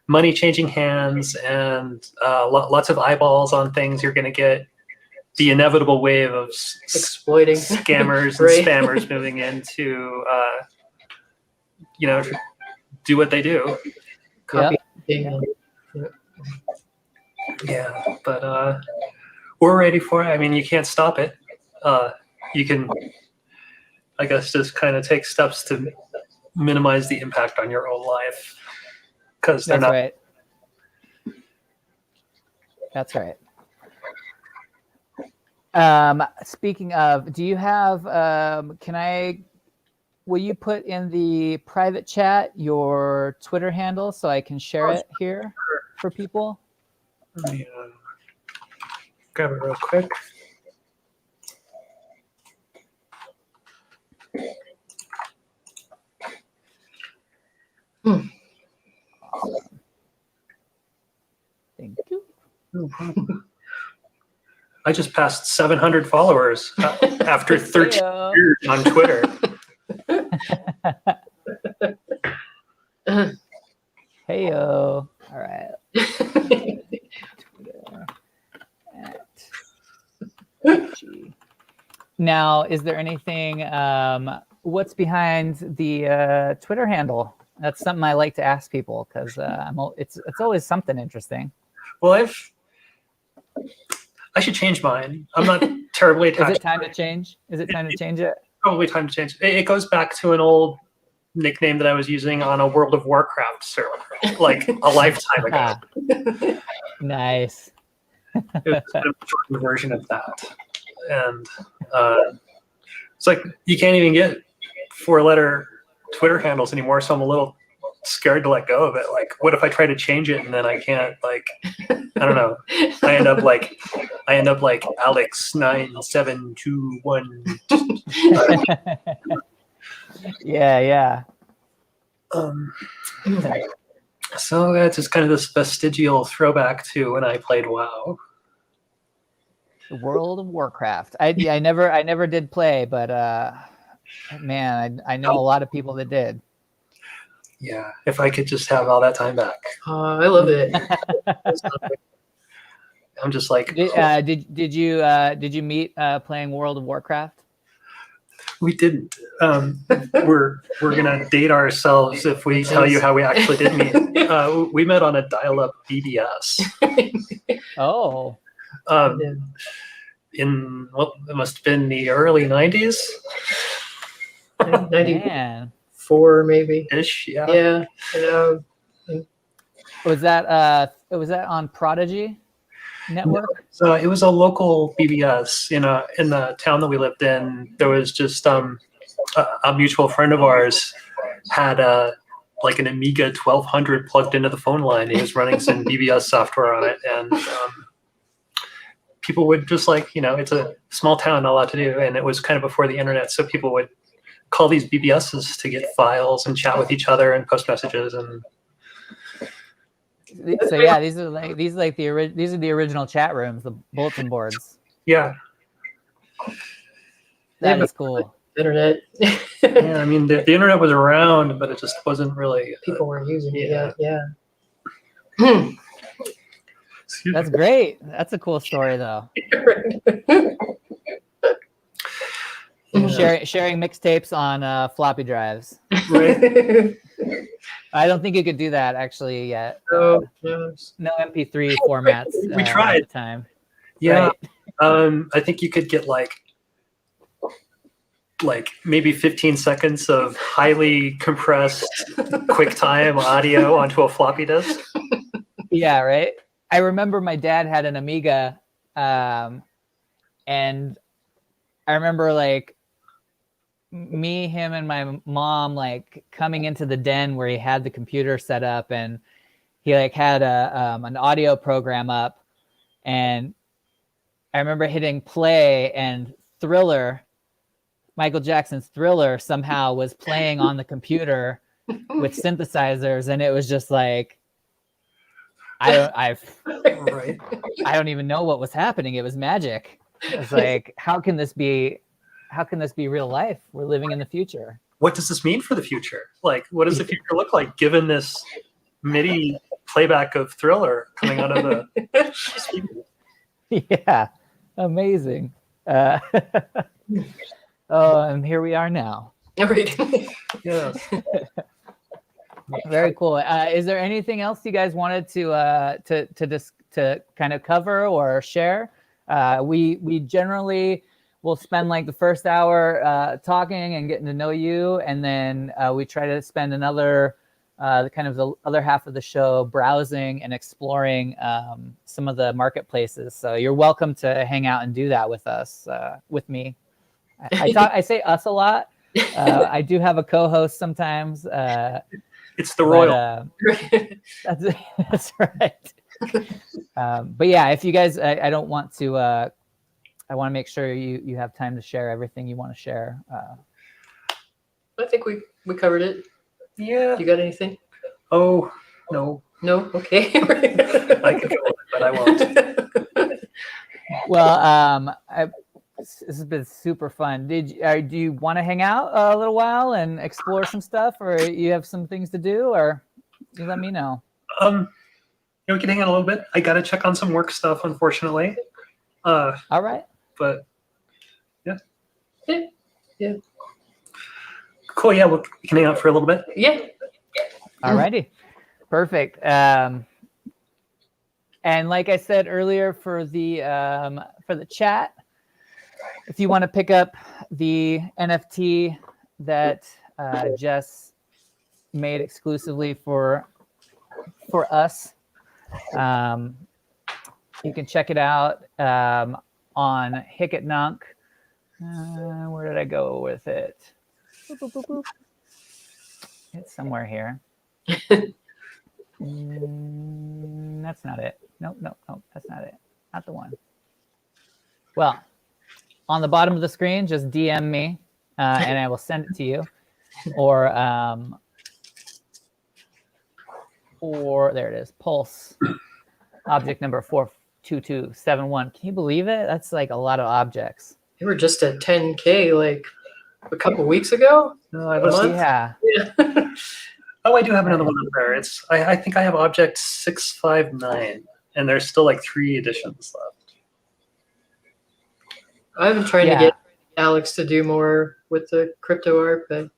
money changing hands and lots of eyeballs on things, you're going to get the inevitable wave of exploiting scammers right. and spammers moving in to do what they do. Copy. Yep. Yeah, but we're ready for it. I mean, you can't stop it. You can, I guess, just kind of take steps to minimize the impact on your own life. Because they're That's not. right. That's right. Speaking of, do you have? Will you put in the private chat your Twitter handle so I can share it here for people? Let me grab it real quick. Thank you. I just passed 700 followers after 13 years on Twitter. Heyo. All right. Twitter @ G. Now, is there anything? What's behind the Twitter handle? That's something I like to ask people because it's always something interesting. Well, I should change mine. I'm not terribly attached. Is it time to change? Is it time to change it? Probably time to change. It goes back to an old nickname that I was using on a World of Warcraft server, like a lifetime ago. Nice. It was kind of a shortened version of that, and it's like you can't even get 4-letter Twitter handles anymore. So I'm a little scared to let go of it. Like, what if I try to change it and then I can't? Like, I don't know. I end up like Alex9721. Yeah. So it's just kind of this vestigial throwback to when I played WoW. World of Warcraft. I never did play, but man, I know a lot of people that did. Yeah, if I could just have all that time back. I love it. I'm just like, did you meet playing World of Warcraft? we didn't. We're gonna date ourselves if we tell you how we actually did meet. We met on a dial-up BBS. Oh. In it must have been the early 90s. 94 maybe. Ish, yeah. Yeah. Was that on Prodigy Network? So it was a local BBS in the town that we lived in. There was just a mutual friend of ours had like an Amiga 1200 plugged into the phone line. He was running some BBS software on it, and people would just it's a small town, not a lot to do, and it was kind of before the internet, so people would call these BBSs to get files and chat with each other and post messages. And so yeah, these are the original chat rooms, the bulletin boards. Yeah, that is cool. Internet. Yeah, I mean the internet was around, but it just wasn't really. People weren't using it yet. Yeah. That's great. That's a cool story, though. Sharing mixtapes on floppy drives. Right. I don't think you could do that actually yet. No MP3 formats. We tried. At the time. Yeah. Right. I think you could get like maybe 15 seconds of highly compressed QuickTime audio onto a floppy disk. Yeah, right. I remember my dad had an Amiga, and I remember like me, him, and my mom like coming into the den where he had the computer set up, and he like had an audio program up, and I remember hitting play, and Thriller, Michael Jackson's Thriller, somehow was playing on the computer with synthesizers, and it was just like. I don't even know what was happening. It was magic. It was like, how can this be real life? We're living in the future. What does this mean for the future? Like, what does the future look like given this MIDI playback of Thriller coming out of the speaker? Yeah, amazing. And here we are now. Yes. Very cool. Is there anything else you guys wanted to kind of cover or share? We generally will spend like the first hour talking and getting to know you, and then we try to spend another kind of the other half of the show browsing and exploring some of the marketplaces. So you're welcome to hang out and do that with us, with me. I say us a lot. I do have a co-host sometimes. It's the royal. That's right. But yeah, if you guys, I don't want to. I want to make sure you have time to share everything you want to share. I think we covered it. Yeah. You got anything? Oh no. No. Okay. I could go on, but I won't. Well, this has been super fun. Do you want to hang out a little while and explore some stuff, or you have some things to do, or you let me know? We can hang out a little bit. I got to check on some work stuff, unfortunately. All right. But yeah. Yeah. Cool. Yeah, we can hang out for a little bit. Yeah. Alrighty, perfect. And like I said earlier, for the chat, if you want to pick up the NFT that Jess made exclusively for us, you can check it out on Hicket Nunk. Where did I go with it? Boop, boop, boop, boop. It's somewhere here. That's not it. Nope, that's not it. Not the one. Well, on the bottom of the screen, just DM me, and I will send it to you. Or there it is. Pulse. Object number 42271. Can you believe it? That's like a lot of objects. They were just at 10K like a couple weeks ago. No, I was. Yeah. Oh, I do have another one up there. I think I have object 659, and there's still like 3 editions left. I've been trying to get Alex to do more with the crypto art, but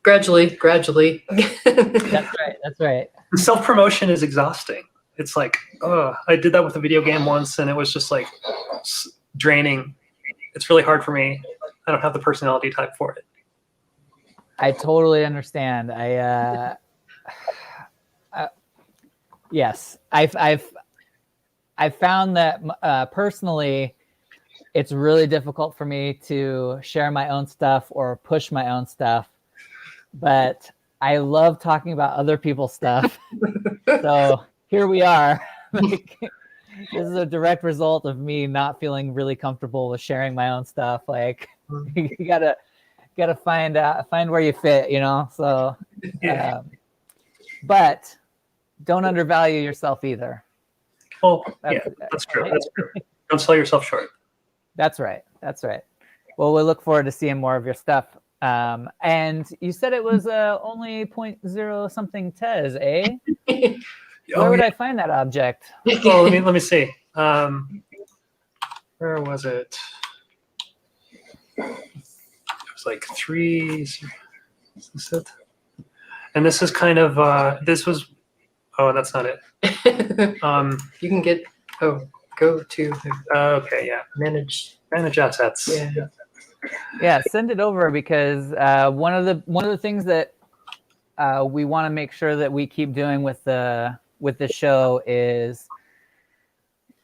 gradually. That's right. The self-promotion is exhausting. It's like, I did that with a video game once, and it was just like draining. It's really hard for me. I don't have the personality type for it. I totally understand. Yes, I've found that personally, it's really difficult for me to share my own stuff or push my own stuff, but I love talking about other people's stuff. So here we are. Like, this is a direct result of me not feeling really comfortable with sharing my own stuff. Like, you gotta find where you fit, you know. So, but don't undervalue yourself either. Well, that's true. That's true. Don't sell yourself short. That's right. Well, we look forward to seeing more of your stuff. And you said it was only 0.0 something tez, eh? Where would I find that object? Oh, let me see. Where was it? It was like 3. Is this it? And this is kind of this was. Oh, that's not it. You can get. Go to. Okay, yeah. Manage assets. Yeah, send it over, because one of the things that we want to make sure that we keep doing with the show is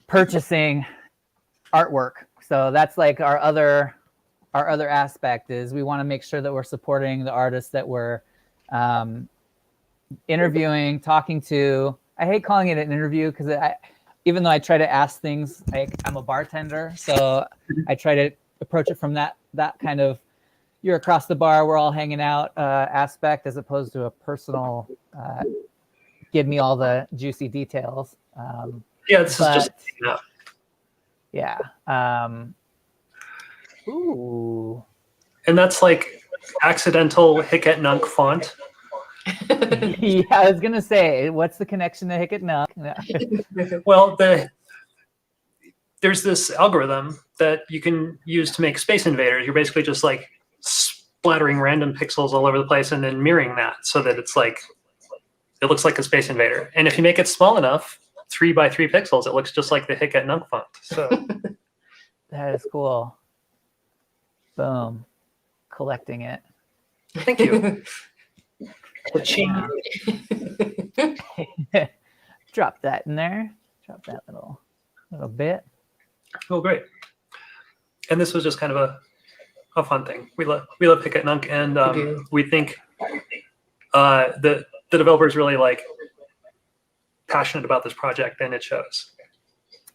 purchasing artwork. So that's like our other aspect, is we want to make sure that we're supporting the artists that we're interviewing, talking to. I hate calling it an interview, because even though I try to ask things, like, I'm a bartender, so I try to approach it from that kind of, you're across the bar, we're all hanging out aspect, as opposed to a personal give me all the juicy details. This is just ooh. And that's like accidental Hicket Nunk font. Yeah, I was gonna say, what's the connection to Hicket Nunk? Well, there's this algorithm that you can use to make Space Invaders. You're basically just like splattering random pixels all over the place and then mirroring that so that it's like, it looks like a Space Invader. And if you make it small enough, 3 by 3 pixels, it looks just like the Hicket Nunk font. So that is cool. Boom. Collecting it. Thank you. Drop that in there. Drop that little bit. Oh, great. And this was just kind of a fun thing. We love Hicket Nunk, and we think the developers really passionate about this project, and it shows.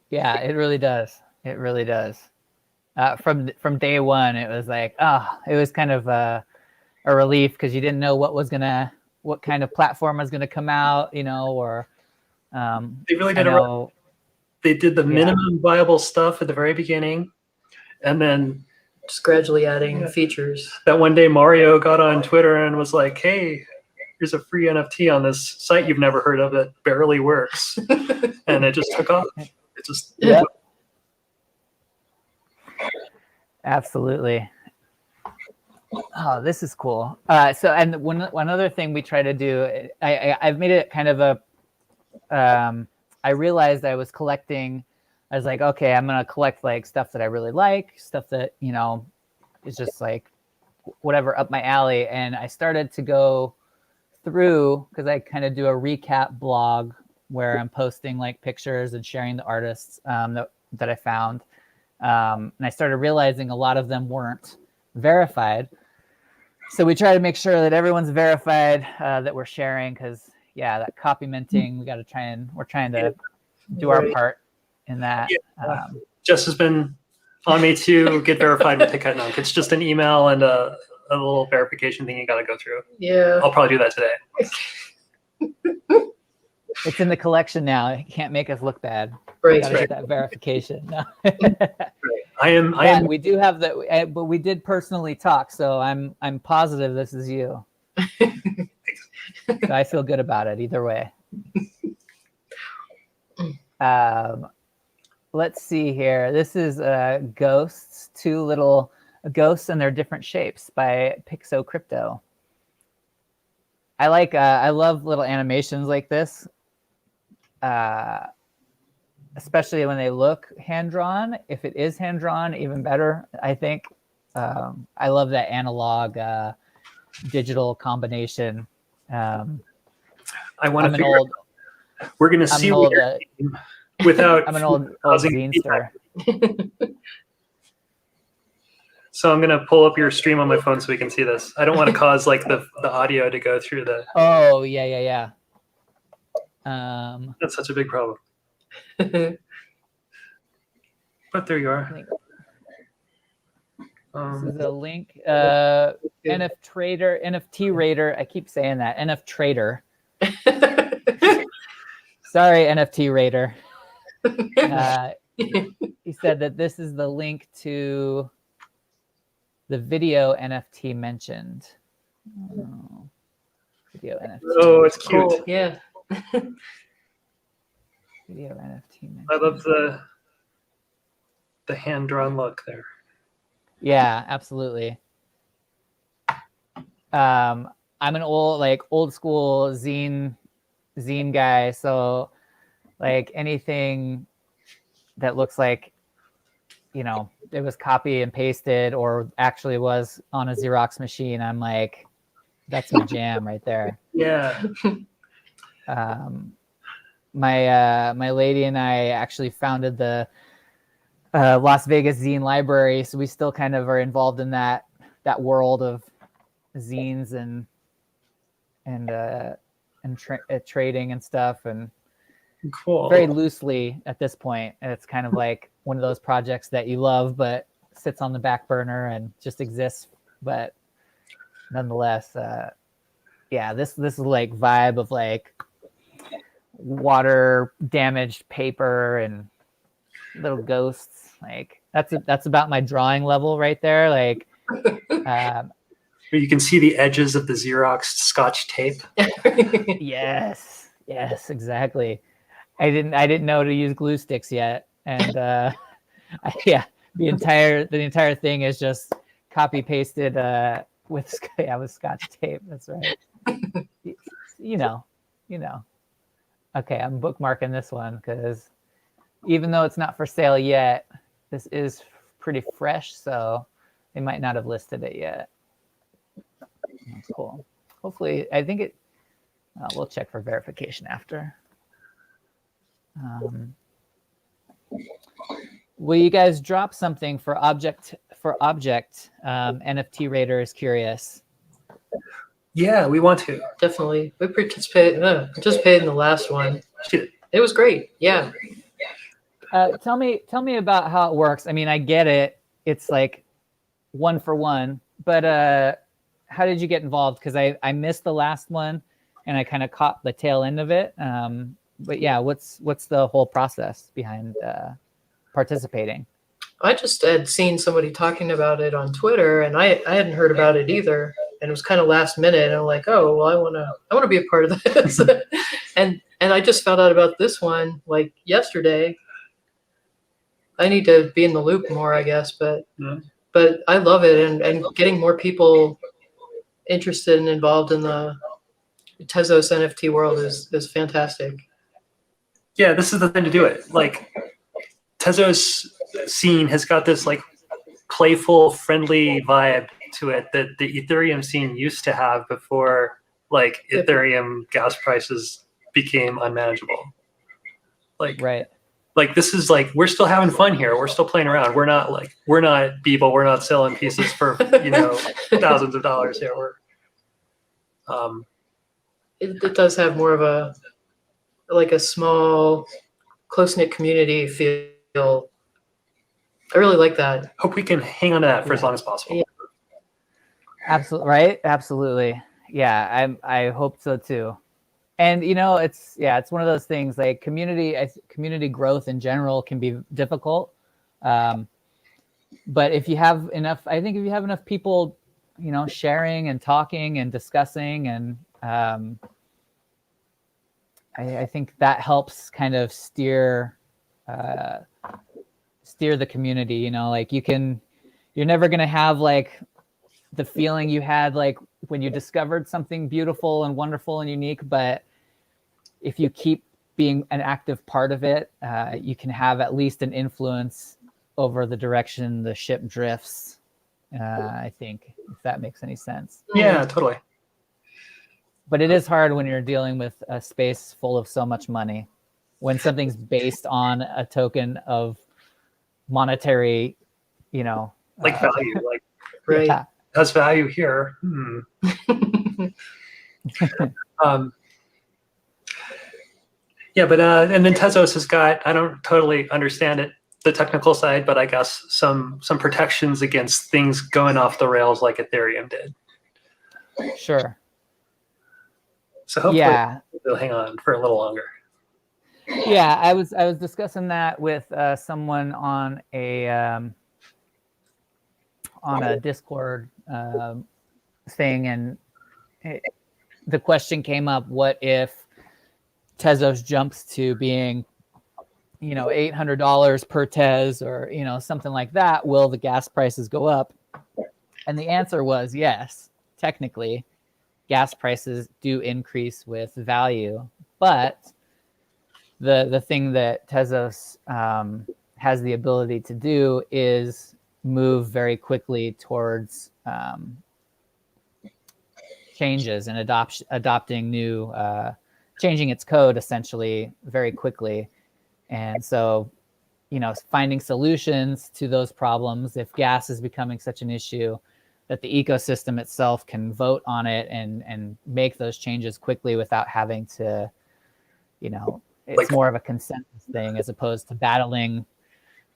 Yeah, it really does. It really does. From day one, it was like, it was kind of a relief, because you didn't know what kind of platform was gonna come out, you know, or they really did they did the minimum viable stuff at the very beginning, and then just gradually adding features. That one day Mario got on Twitter and was like, hey, here's a free NFT on this site you've never heard of that barely works. And it just took off. It just Absolutely. Oh, this is cool. So, and one other thing we try to do, I've made it kind of a. I realized I was collecting. I was like, okay, I'm gonna collect like stuff that I really like, stuff that is just like whatever up my alley. And I started to go through because I kind of do a recap blog where I'm posting like pictures and sharing the artists that I found. And I started realizing a lot of them weren't verified. So we try to make sure that everyone's verified that we're sharing because that copy minting, we're trying to do our part in that. Jess has been on me to get verified with Ticketnunk. It's just an email and a little verification thing you got to go through. Yeah. I'll probably do that today. It's in the collection now. It can't make us look bad. Right. Gotta get that verification. No. I am. We do have that, but we did personally talk, so I'm positive this is you. So I feel good about it either way. Let's see here. This is Ghosts, two little ghosts and their different shapes by Pixo Crypto. I love little animations like this, especially when they look hand-drawn. If it is hand-drawn, even better, I think. I love that analog digital combination. I want to figure old, out. We're going to see old, without. I'm an old zinester. So I'm going to pull up your stream on my phone so we can see this. I don't want to cause like the audio to go through the. Oh, yeah. That's such a big problem. But there you are. This is a link. NFT Raider. I keep saying that. NF Trader. Sorry, NFT Raider. He said that this is the link to the video NFT mentioned. Oh, video NFT. Oh, it's cute. Cool. Yeah. Video NFT mentioned. I love the hand-drawn look there. Yeah, absolutely. I'm an old school zine guy, so like anything that looks like it was copy and pasted or actually was on a Xerox machine, I'm like, that's my jam right there. Yeah. My lady and I actually founded the Las Vegas Zine Library, so we still kind of are involved in that world of zines and trading and stuff, and cool. Very loosely at this point. And it's kind of like one of those projects that you love but sits on the back burner and just exists. But nonetheless, this is like vibe of like water damaged paper and little ghosts. Like that's about my drawing level right there. Like you can see the edges of the Xerox Scotch tape. Yes, exactly. I didn't know to use glue sticks yet, and the entire thing is just copy pasted with Scotch tape. That's right. you know. Okay, I'm bookmarking this one because even though it's not for sale yet, this is pretty fresh, so they might not have listed it yet. That's cool. Hopefully, I think it. We'll check for verification after. Will you guys drop something for object? NFT Raider is curious. Yeah, we want to. Definitely. We participated in the last one. It was great. Yeah. Tell me about how it works. I mean, I get it. It's like 1 for 1, but how did you get involved? Because I missed the last one and I kind of caught the tail end of it. But yeah, what's the whole process behind participating? I just had seen somebody talking about it on Twitter, and I hadn't heard about it either. And it was kind of last minute, and I'm like, oh well, I want to be a part of this. and I just found out about this one like yesterday. I need to be in the loop more, I guess. But but I love it, and getting more people interested and involved in the Tezos NFT world is fantastic. Yeah, this is the thing to do it. Like Tezos scene has got this like playful, friendly vibe to it that the Ethereum scene used to have before like Ethereum gas prices became unmanageable. Like Right. like this is like we're still having fun here. We're still playing around. We're not Beeple. We're not selling pieces for thousands of dollars here. We're It does have more of a small, close-knit community feel. I really like that. hope we can hang on to that for as long as possible. Yeah. Absolutely. Right. Absolutely. Yeah. I hope so too. And it's one of those things like community growth in general can be difficult. But if you have enough, I think if you have enough people, sharing and talking and discussing, and I think that helps kind of steer the community. Like you're never going to have like the feeling you had like when you discovered something beautiful and wonderful and unique, but if you keep being an active part of it, you can have at least an influence over the direction the ship drifts. I think, if that makes any sense. Yeah, totally. But it is hard when you're dealing with a space full of so much money, when something's based on a token of monetary, value, like Right. Yeah. has value here. Yeah, but and then Tezos has got, I don't totally understand it, the technical side, but I guess some protections against things going off the rails like Ethereum did. Sure. So hopefully Yeah. they'll hang on for a little longer. Yeah, I was discussing that with someone on a Discord thing, and the question came up: what if Tezos jumps to being, $800 per Tez, or something like that? Will the gas prices go up? And the answer was yes. Technically, gas prices do increase with value, but the thing that Tezos has the ability to do is move very quickly towards changes and adopting new, changing its code essentially very quickly. And so, finding solutions to those problems, if gas is becoming such an issue, that the ecosystem itself can vote on it and make those changes quickly without having to, it's more of a consensus thing as opposed to battling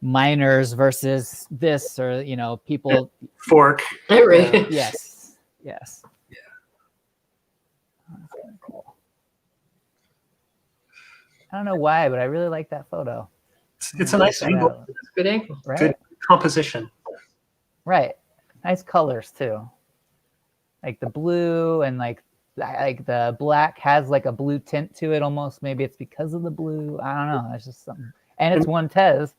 miners versus this, or people. Fork. Right. Yes. Yeah. That's kind of cool. I don't know why, but I really like that photo. It's a nice angle. Good angle. Right. Good composition. Right. Nice colors too. Like the blue and like the black has like a blue tint to it almost. Maybe it's because of the blue. I don't know. It's just something. And it's one Tez,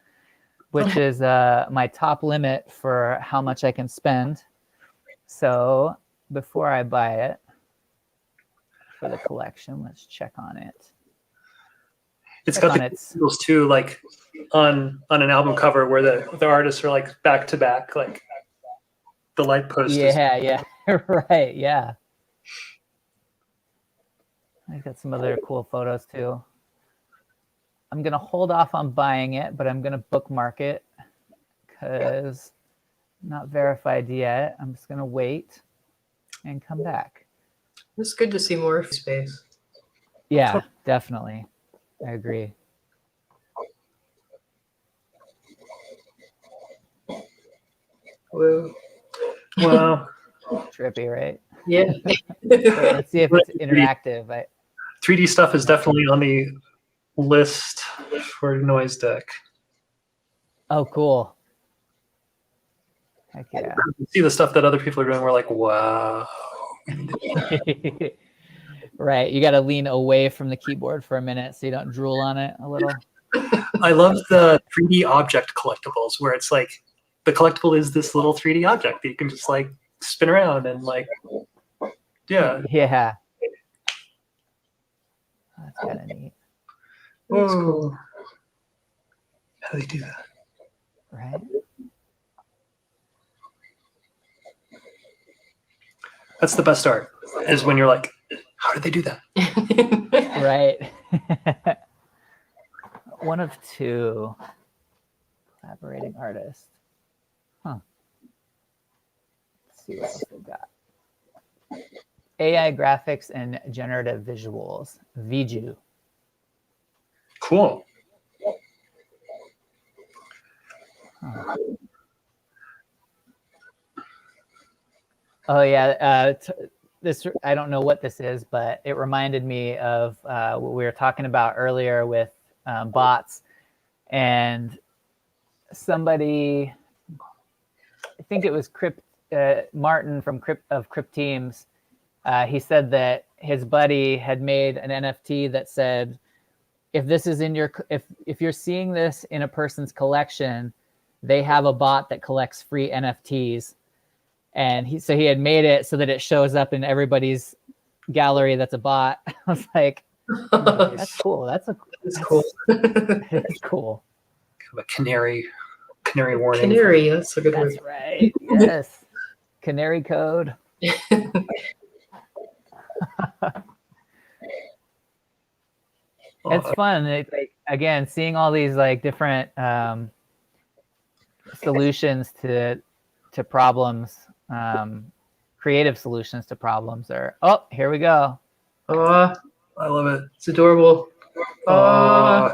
which is my top limit for how much I can spend. So before I buy it for the collection, let's check on it. It's got the angles too, like on an album cover where the artists are like back to back, like the light post. Yeah, right, yeah. I got some other cool photos too. I'm gonna hold off on buying it, but I'm gonna bookmark it because I'm not verified yet. I'm just gonna wait and come back. It's good to see more space. Yeah, definitely. I agree. Whoa. Wow. Trippy, right? Yeah. Let's see if it's interactive. 3D stuff is definitely on the list for Noise Deck. Oh, cool. Heck yeah. See the stuff that other people are doing, we're like, wow. Right. You got to lean away from the keyboard for a minute so you don't drool on it a little. I love the 3D object collectibles where it's like the collectible is this little 3D object that you can just like spin around and like, yeah. Yeah. That's kind of neat, That's Whoa. cool. How do they do that? right? That's the best art, is when you're like, how did they do that? Right. One of two collaborating artists. Huh. Let's see what else we got. AI graphics and generative visuals. Viju. Cool. Huh. Oh yeah, this I don't know what this is, but it reminded me of what we were talking about earlier with bots, and somebody, I think it was Martin from Crypt Teams. He said that his buddy had made an NFT that said, if this is in your, if you're seeing this in a person's collection, they have a bot that collects free NFTs. And he had made it so that it shows up in everybody's gallery that's a bot. I was like, that's cool. That's cool. It's cool. Kind of a canary warning. Canary, that's a good That's word. right. Yes. Canary code. It's fun. It's like, again, seeing all these like different solutions to problems, creative solutions to problems. Or here we go. Aw, I love it. it's adorable. Aw.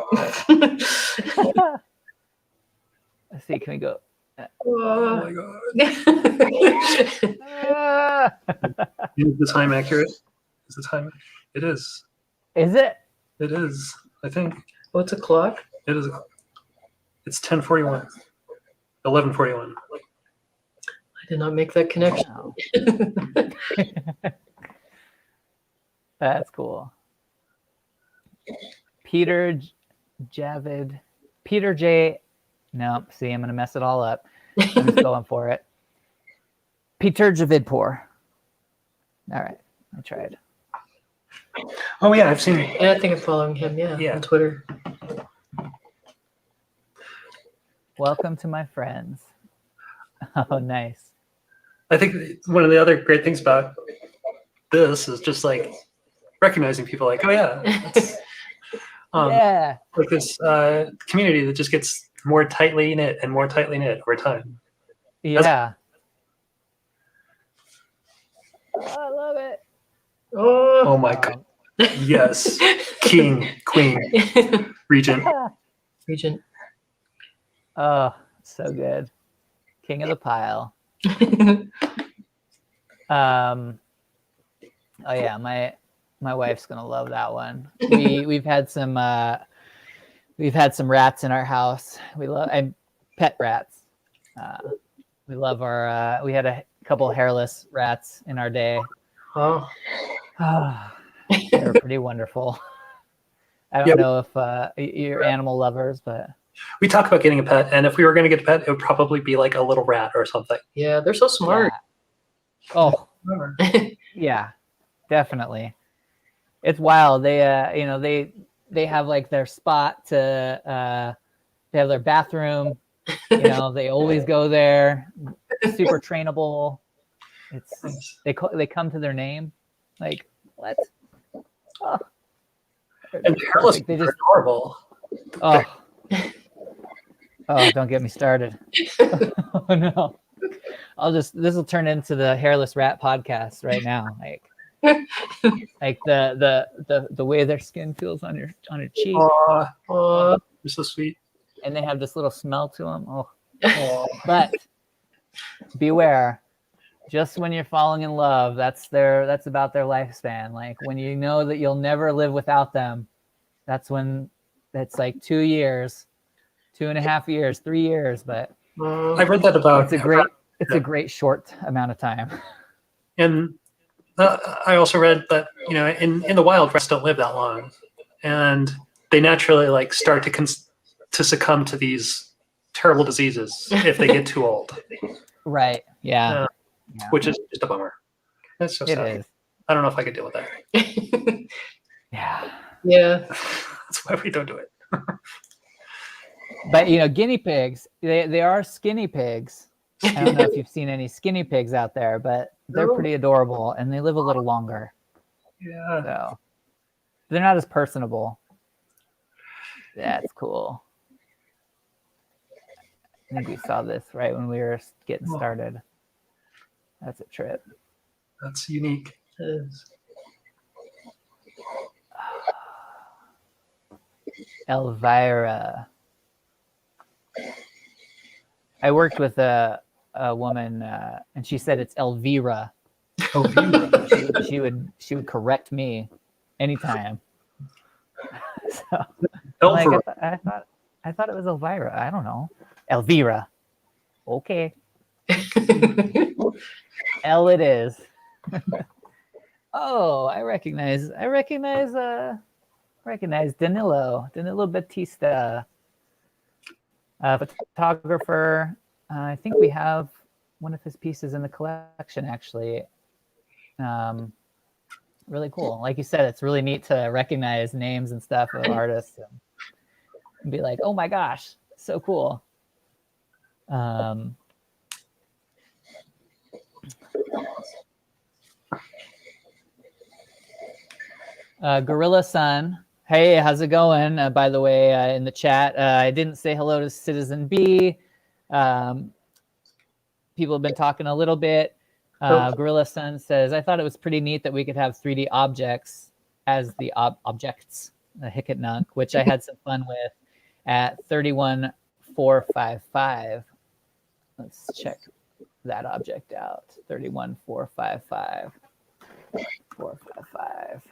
Let's see. Can we go? Oh my god. Ah! Is the time accurate? Is the time? It is. Is it? It is. I think What's a clock? it is. It's 10:41. 11:41. I did not make that connection. Wow. That's cool. Peter J. No, see, I'm gonna mess it all up. I'm just going for it. Peter Javidpour. All right, I tried. Oh yeah, I've seen. Yeah, I think I'm following him, Yeah. on Twitter. Welcome to my friends. Oh, nice. I think one of the other great things about this is just like recognizing people like, oh yeah, it's, Yeah. like this community that just gets more tightly knit and more tightly knit over time. Yeah. Oh, I love it. Oh my god. Yes. King, queen, regent. Regent. Oh, so good. King of the pile. Oh yeah, my wife's gonna love that one. We've had some rats in our house. We love pet rats. We love our we had a couple hairless rats in our day. Oh, They were pretty wonderful. I don't know if you're animal lovers, but We talk about getting a pet, and if we were going to get a pet, it would probably be like a little rat or something. yeah, they're so smart. yeah. Oh, yeah, definitely. It's wild. They they have like their spot to they have their bathroom. They always go there. Super trainable. It's they come to their name. Like what? Oh. And hairless, They just adorable. oh. Oh, don't get me started. Oh no. This will turn into the hairless rat podcast right now. Like the way their skin feels on your cheek. Aw, you're so sweet. And they have this little smell to them. Oh. Aw. But beware, just when you're falling in love, that's about their lifespan. Like when you know that you'll never live without them, that's when it's like 2 years, 2.5 years, 3 years. But I've read that about. it's a great short amount of time. And I also read that in the wild, rats don't live that long, and they naturally like start to succumb to these terrible diseases if they get too old, Right. Yeah. Yeah. which is just a bummer. That's so It sad. is. I don't know if I could deal with that. Yeah. Yeah. That's why we don't do it. But guinea pigs, they are skinny pigs. I don't know if you've seen any skinny pigs out there, but they're No. pretty adorable and they live a little longer. Yeah. So they're not as personable. That's cool. I think we saw this right when we were getting started. That's a trip. That's unique. Elvira. I worked with a woman, and she said it's Elvira. She would correct me anytime. So, like, I thought it was Elvira. I don't know. Elvira. Okay. L it is. Oh, I recognize Danilo Batista, photographer. I think we have one of his pieces in the collection, actually. Really cool. Like you said, it's really neat to recognize names and stuff of artists and be like, oh my gosh, so cool. Gorilla Sun. Hey, how's it going? By the way, in the chat, I didn't say hello to Citizen B. People have been talking a little bit. Gorilla Sun says, I thought it was pretty neat that we could have 3D objects as the objects, Hickett Nunk, which I had some fun with at 31455. Let's check that object out. 31455. 455.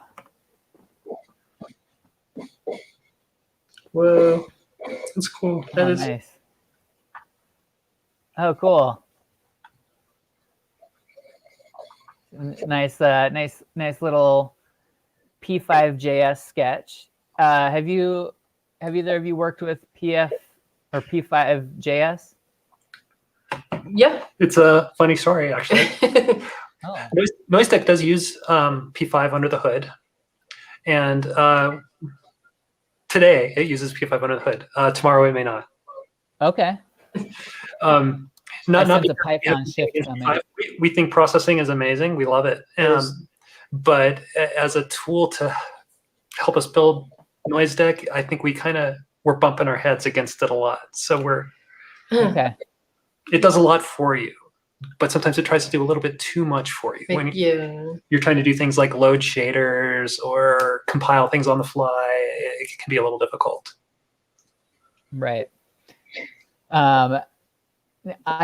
Whoa. That's cool. Oh, nice. Oh, cool. Nice little P5JS sketch. Have either of you worked with PF or P5JS? Yeah. It's a funny story, actually. Oh. Noise does use P5 under the hood, and today it uses P5 under the hood. Tomorrow it may not. Okay. Not the Python shift coming. We think processing is amazing. We love it. But as a tool to help us build Noise Deck, I think we're bumping our heads against it a lot. So okay. It does a lot for you, but sometimes it tries to do a little bit too much for you. When you're trying to do things like load shaders or compile things on the fly, it can be a little difficult. Right. I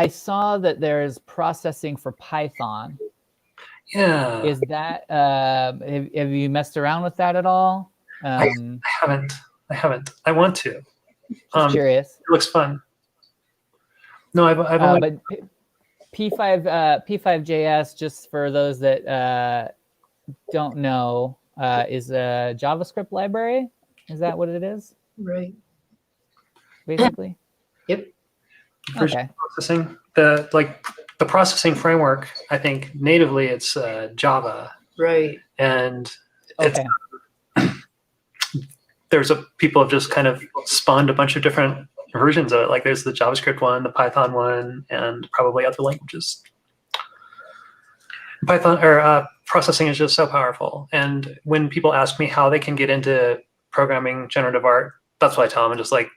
saw that there's processing for Python. Yeah. Is that have you messed around with that at all? I haven't. I want to. Just curious. It looks fun. No, I've only. But P5JS, just for those that don't know, is a JavaScript library. Is that what it is? Right. Basically. Yep. Okay. Processing the processing framework. I think natively it's Java. Right. And okay. People have just kind of spawned a bunch of different versions of it. Like there's the JavaScript one, the Python one, and probably other languages. Python or processing is just so powerful. And when people ask me how they can get into programming generative art, that's what I tell them. And just like,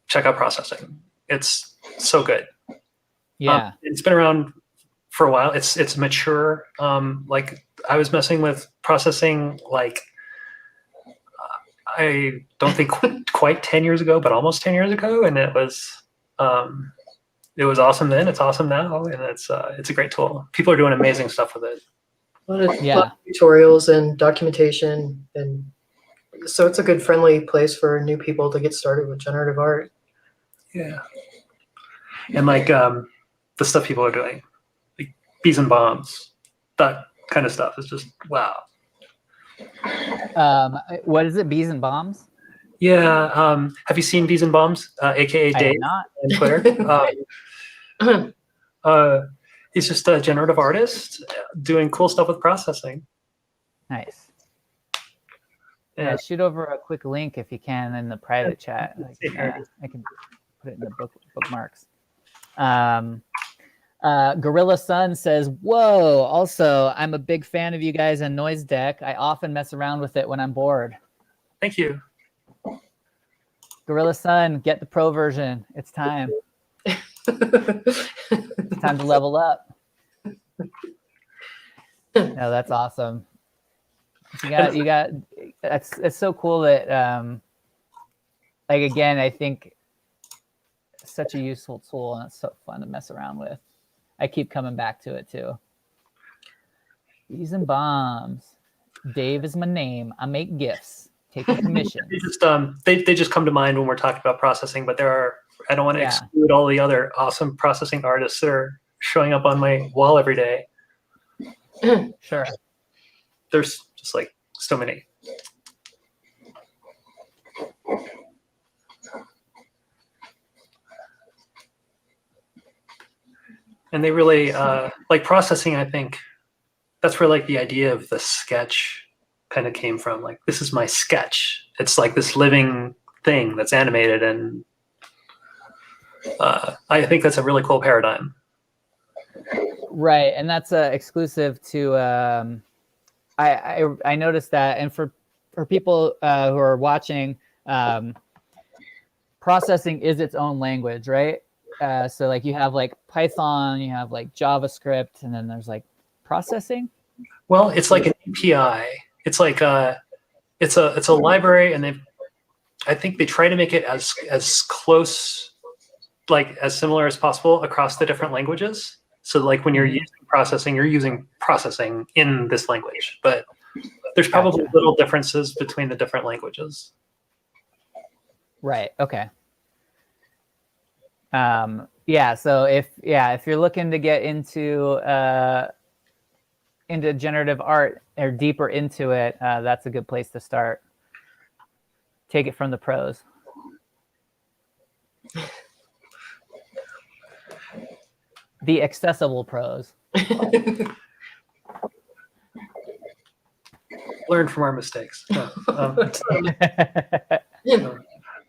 check out processing. It's so good. Yeah. It's been around for a while. It's mature. Like I was messing with processing like I don't think quite 10 years ago, but almost 10 years ago, and it was awesome then. It's awesome now, and it's a great tool. People are doing amazing stuff with it. A lot of tutorials and documentation, and so it's a good friendly place for new people to get started with generative art. Yeah. And like the stuff people are doing, like bees and bombs, that kind of stuff is just wow. What is it? Bees and bombs? Yeah. Have you seen Bees and Bombs, aka I have Dave not. on Twitter? He's just a generative artist doing cool stuff with processing. Nice. Yeah. Yeah, shoot over a quick link if you can in the private chat. Yeah. I can put it in the bookmarks. Gorilla Sun says, "Whoa! Also, I'm a big fan of you guys and Noise Deck. I often mess around with it when I'm bored." Thank you. Gorilla Sun, get the pro version. It's time. It's time to level up. No, that's awesome. You got. It's so cool that, like, again, I think it's such a useful tool and it's so fun to mess around with. I keep coming back to it too. Bees and Bombs. Dave is my name. I make gifts. Take a commission. They just come to mind when we're talking about processing, but I don't want to exclude all the other awesome processing artists that are showing up on my wall every day. Sure. There's just like so many. And they really like processing. I think that's where like the idea of the sketch kind of came from. Like, this is my sketch. It's like this living thing that's animated, and I think that's a really cool paradigm. Right, and that's exclusive to. I noticed that, and for people who are watching, processing is its own language, right? So like you have like Python, you have like JavaScript, and then there's like processing. Well, it's like an API. It's like it's a library, and I think they try to make it as close, like as similar as possible across the different languages. So like when you're using processing in this language, but there's probably little differences between the different languages. Right. Okay. Yeah. So if you're looking to get into generative art or deeper into it, that's a good place to start. Take it from the pros. The accessible pros. Learn from our mistakes.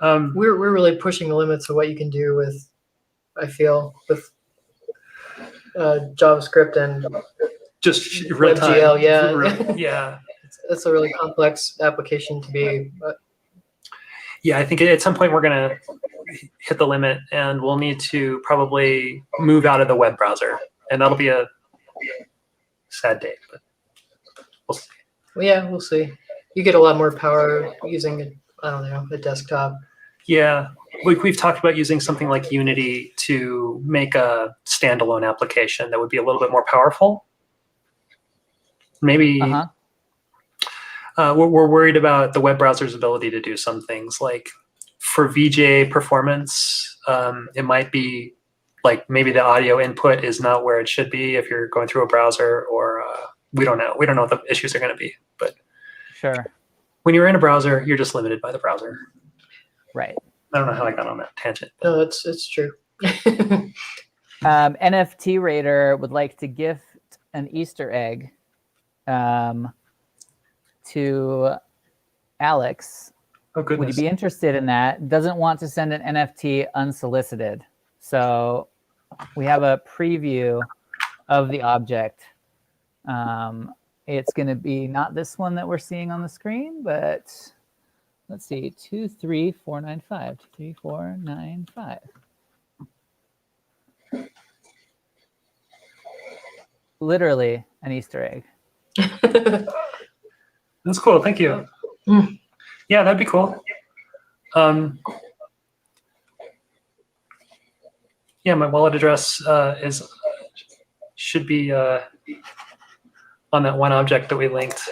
We're really pushing the limits of what you can do with, I feel, with JavaScript and just real time. WebGL. Yeah, yeah. It's a really complex application to be. Yeah, I think at some point we're gonna hit the limit, and we'll need to probably move out of the web browser, and that'll be a sad day, but we'll see. Well, yeah, we'll see. You get a lot more power using, I don't know, a desktop. Yeah, we've talked about using something like Unity to make a standalone application that would be a little bit more powerful. Maybe we're worried about the web browser's ability to do some things. Like for VJ performance, it might be like maybe the audio input is not where it should be if you're going through a browser, or we don't know. We don't know what the issues are going to be. But sure, when you're in a browser, you're just limited by the browser. Right. I don't know how I got on that tangent. No, it's true. NFT Raider would like to gift an Easter egg to Alex. Oh, goodness. Would you be interested in that? Doesn't want to send an NFT unsolicited. So we have a preview of the object. It's going to be not this one that we're seeing on the screen, but let's see, 23495. 23495. Literally an Easter egg. That's cool. Thank you. Yeah, that'd be cool. Yeah, my wallet address should be on that one object that we linked.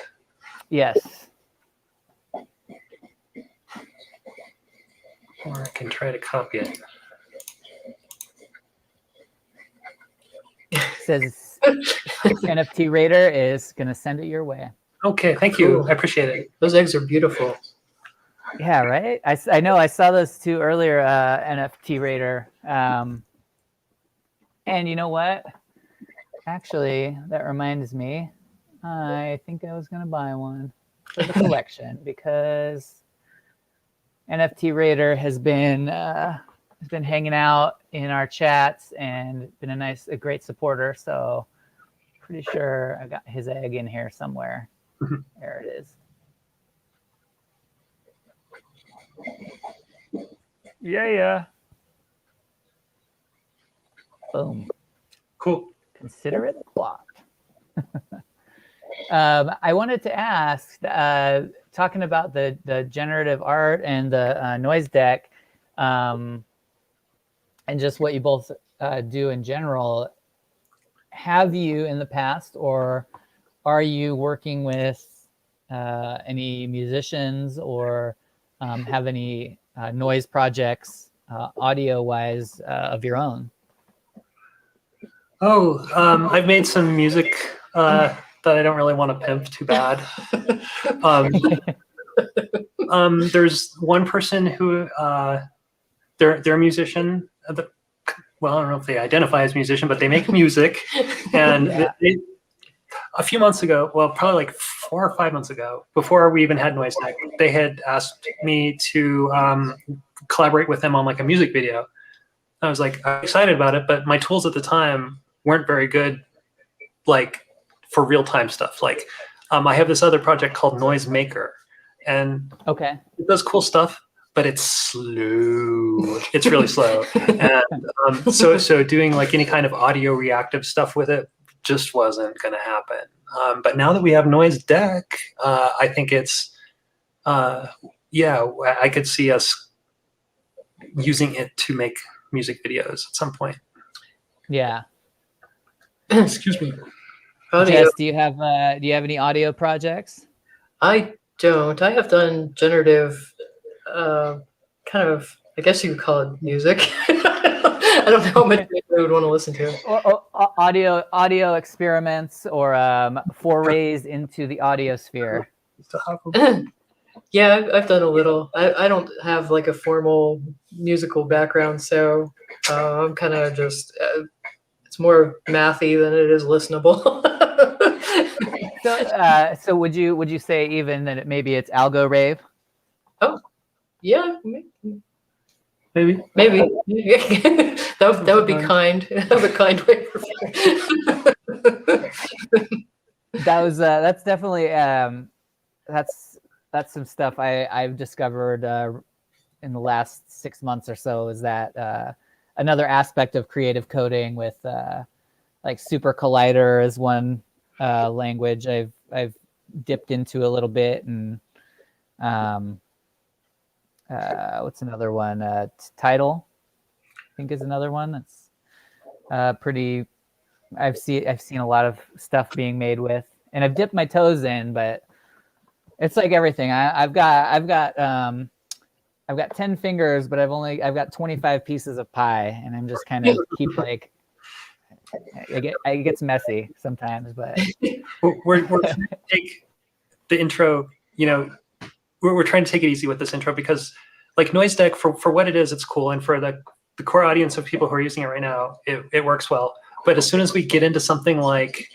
Yes. Or I can try to copy it. It says NFT Raider is going to send it your way. Okay, thank you. I appreciate it. Those eggs are beautiful. Yeah, right. I know I saw those two earlier, NFT Raider. And you know what? Actually, that reminds me. I think I was gonna buy one for the collection because NFT Raider has been hanging out in our chats and been a great supporter. So pretty sure I got his egg in here somewhere. There it is. Yeah. Boom. Cool. Consider it blocked. I wanted to ask, talking about the generative art and the noise deck, and just what you both do in general. Have you in the past, or are you working with any musicians, or have any noise projects, audio-wise, of your own? I've made some music that I don't really want to pimp too bad. There's one person who they're a musician. Well, I don't know if they identify as musician, but they make music. And Yeah. A few months ago, well, probably like 4 or 5 months ago, before we even had Noise Deck, they had asked me to collaborate with them on like a music video. I was like, I'm excited about it, but my tools at the time weren't very good, like for real time stuff. Like, I have this other project called Noise Maker, and Okay. it does cool stuff, but it's slow. It's really slow. And so doing like any kind of audio reactive stuff with it just wasn't going to happen. But now that we have Noise Deck, I think it's, I could see us using it to make music videos at some point. Yeah. Excuse me. Jess, do you have any audio projects? I don't. I have done generative, kind of, I guess you could call it music. I don't know how much I would want to listen to. Or audio experiments, or forays into the audio sphere. Yeah, I've done a little. I don't have like a formal musical background, so I'm kind of just, it's more mathy than it is listenable. So would you say even that maybe it's algo rave? Oh, yeah, Maybe. that would be kind. That would be a kind way for That's definitely that's some stuff I've discovered in the last 6 months or so, is that another aspect of creative coding with like Super Collider is one language I've dipped into a little bit, and what's another one? Tidal, I think, is another one that's pretty. I've seen a lot of stuff being made with, and I've dipped my toes in, but it's like everything. I've got 10 fingers, but I've got 25 pieces of pie, and I'm just kind of keep like. It gets messy sometimes, but we're trying to take the intro. We're trying to take it easy with this intro, because like Noise Deck, for what it is, it's cool, and for the core audience of people who are using it right now, it works well. But as soon as we get into something like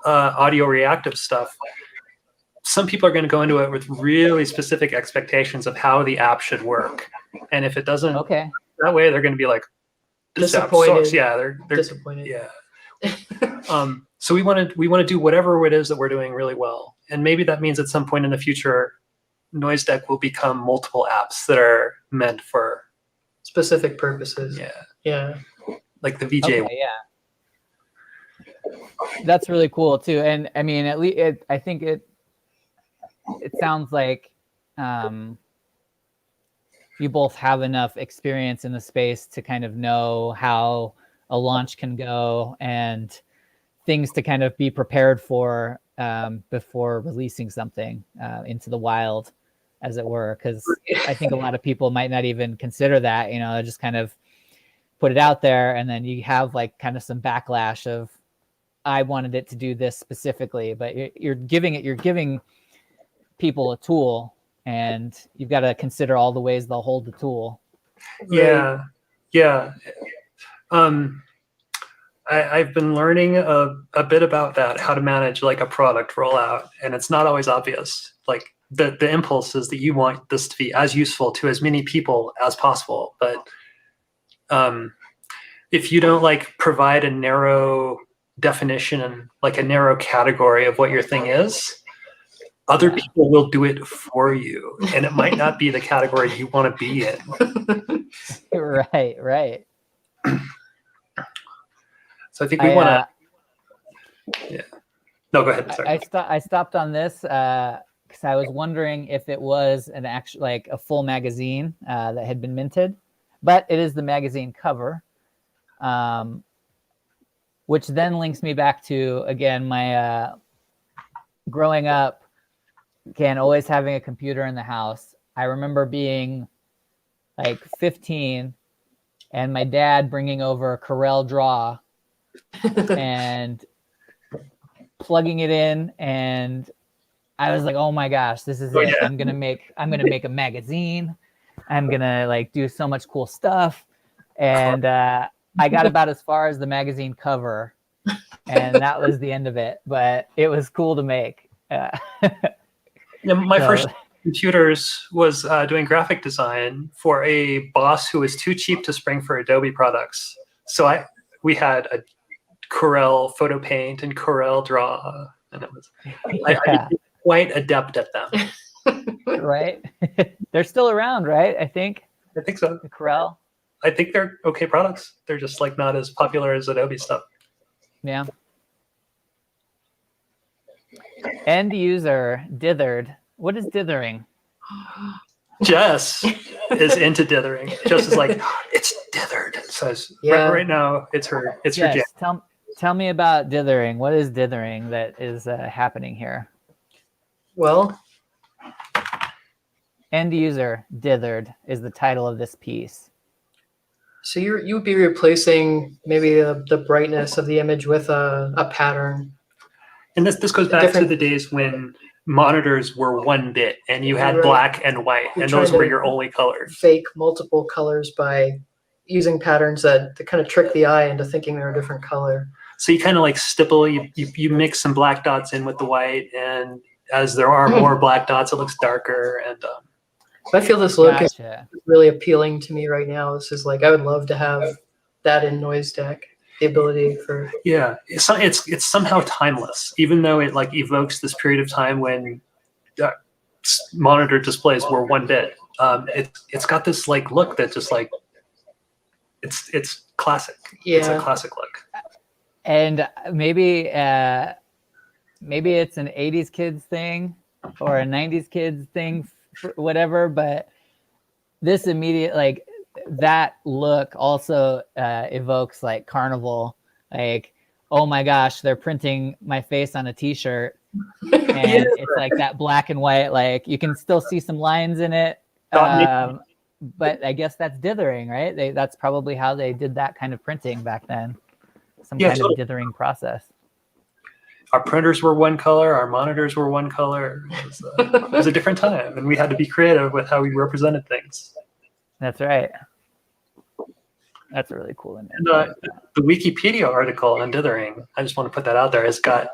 audio reactive stuff, some people are going to go into it with really specific expectations of how the app should work, and if it doesn't that way, they're going to be like, this app sucks. Yeah, they're disappointed. Yeah. So we want to do whatever it is that we're doing really well, and maybe that means at some point in the future, Noise Deck will become multiple apps that are meant for specific purposes. Yeah. Like the VJ. Okay, yeah. That's really cool too, and I mean, at least I think it sounds like you both have enough experience in the space to kind of know how a launch can go and things to kind of be prepared for before releasing something into the wild, as it were. Because I think a lot of people might not even consider that, just kind of put it out there, and then you have like kind of some backlash of, I wanted it to do this specifically, but you're giving people a tool, and you've got to consider all the ways they'll hold the tool. Yeah. I've been learning a bit about that, how to manage like a product rollout, and it's not always obvious. Like the impulse is that you want this to be as useful to as many people as possible, but if you don't like provide a narrow definition and like a narrow category of what your thing is, other people will do it for you, and it might not be the category you want to be in. Right. So I think we want to. Yeah. No, go ahead. Sorry. I stopped on this because I was wondering if it was an actual like a full magazine that had been minted, but it is the magazine cover, which then links me back to again my growing up. Again, always having a computer in the house. I remember being like 15 and my dad bringing over a Corel Draw and plugging it in, and I was like, oh my gosh, this is it. Yeah. I'm gonna make a magazine. I'm gonna like do so much cool stuff. And I got about as far as the magazine cover, and that was the end of it. But it was cool to make. My first computers was doing graphic design for a boss who was too cheap to spring for Adobe products. So we had a Corel Photo Paint and Corel Draw, and it was I became quite adept at them. Right? They're still around, right? I think so. The Corel. I think they're okay products. They're just like not as popular as Adobe stuff. Yeah. End user dithered. What is dithering? Jess is into dithering. Jess is like, it's dithered. It says right now it's her jam. Tell me about dithering. What is dithering that is happening here? Well, End user dithered is the title of this piece. so you would be replacing maybe the brightness of the image with a pattern. And this goes back to the days when monitors were 1 bit and you had black and white, and those were your only colors. Fake multiple colors by using patterns that kind of trick the eye into thinking they're a different color. So you kind of like stipple, you mix some black dots in with the white, and as there are more black dots, it looks darker. And I feel this look is really appealing to me right now. This is like, I would love to have that in Noise Deck. The ability for it's somehow timeless, even though it like evokes this period of time when monitor displays were 1 bit. It's got this like look that just like it's classic. It's a classic look. And maybe it's an 80s kids thing or a 90s kids thing, whatever, but this immediate like that look also evokes like carnival, like, oh my gosh, they're printing my face on a t-shirt, and it's like that black and white, like you can still see some lines in it, but I guess that's dithering, right? That's probably how they did that kind of printing back then, some kind of dithering process. Our printers were 1 color, our monitors were 1 color. It was a different time, and we had to be creative with how we represented things. That's right. That's a really cool image. And the Wikipedia article on dithering, I just want to put that out there, has got,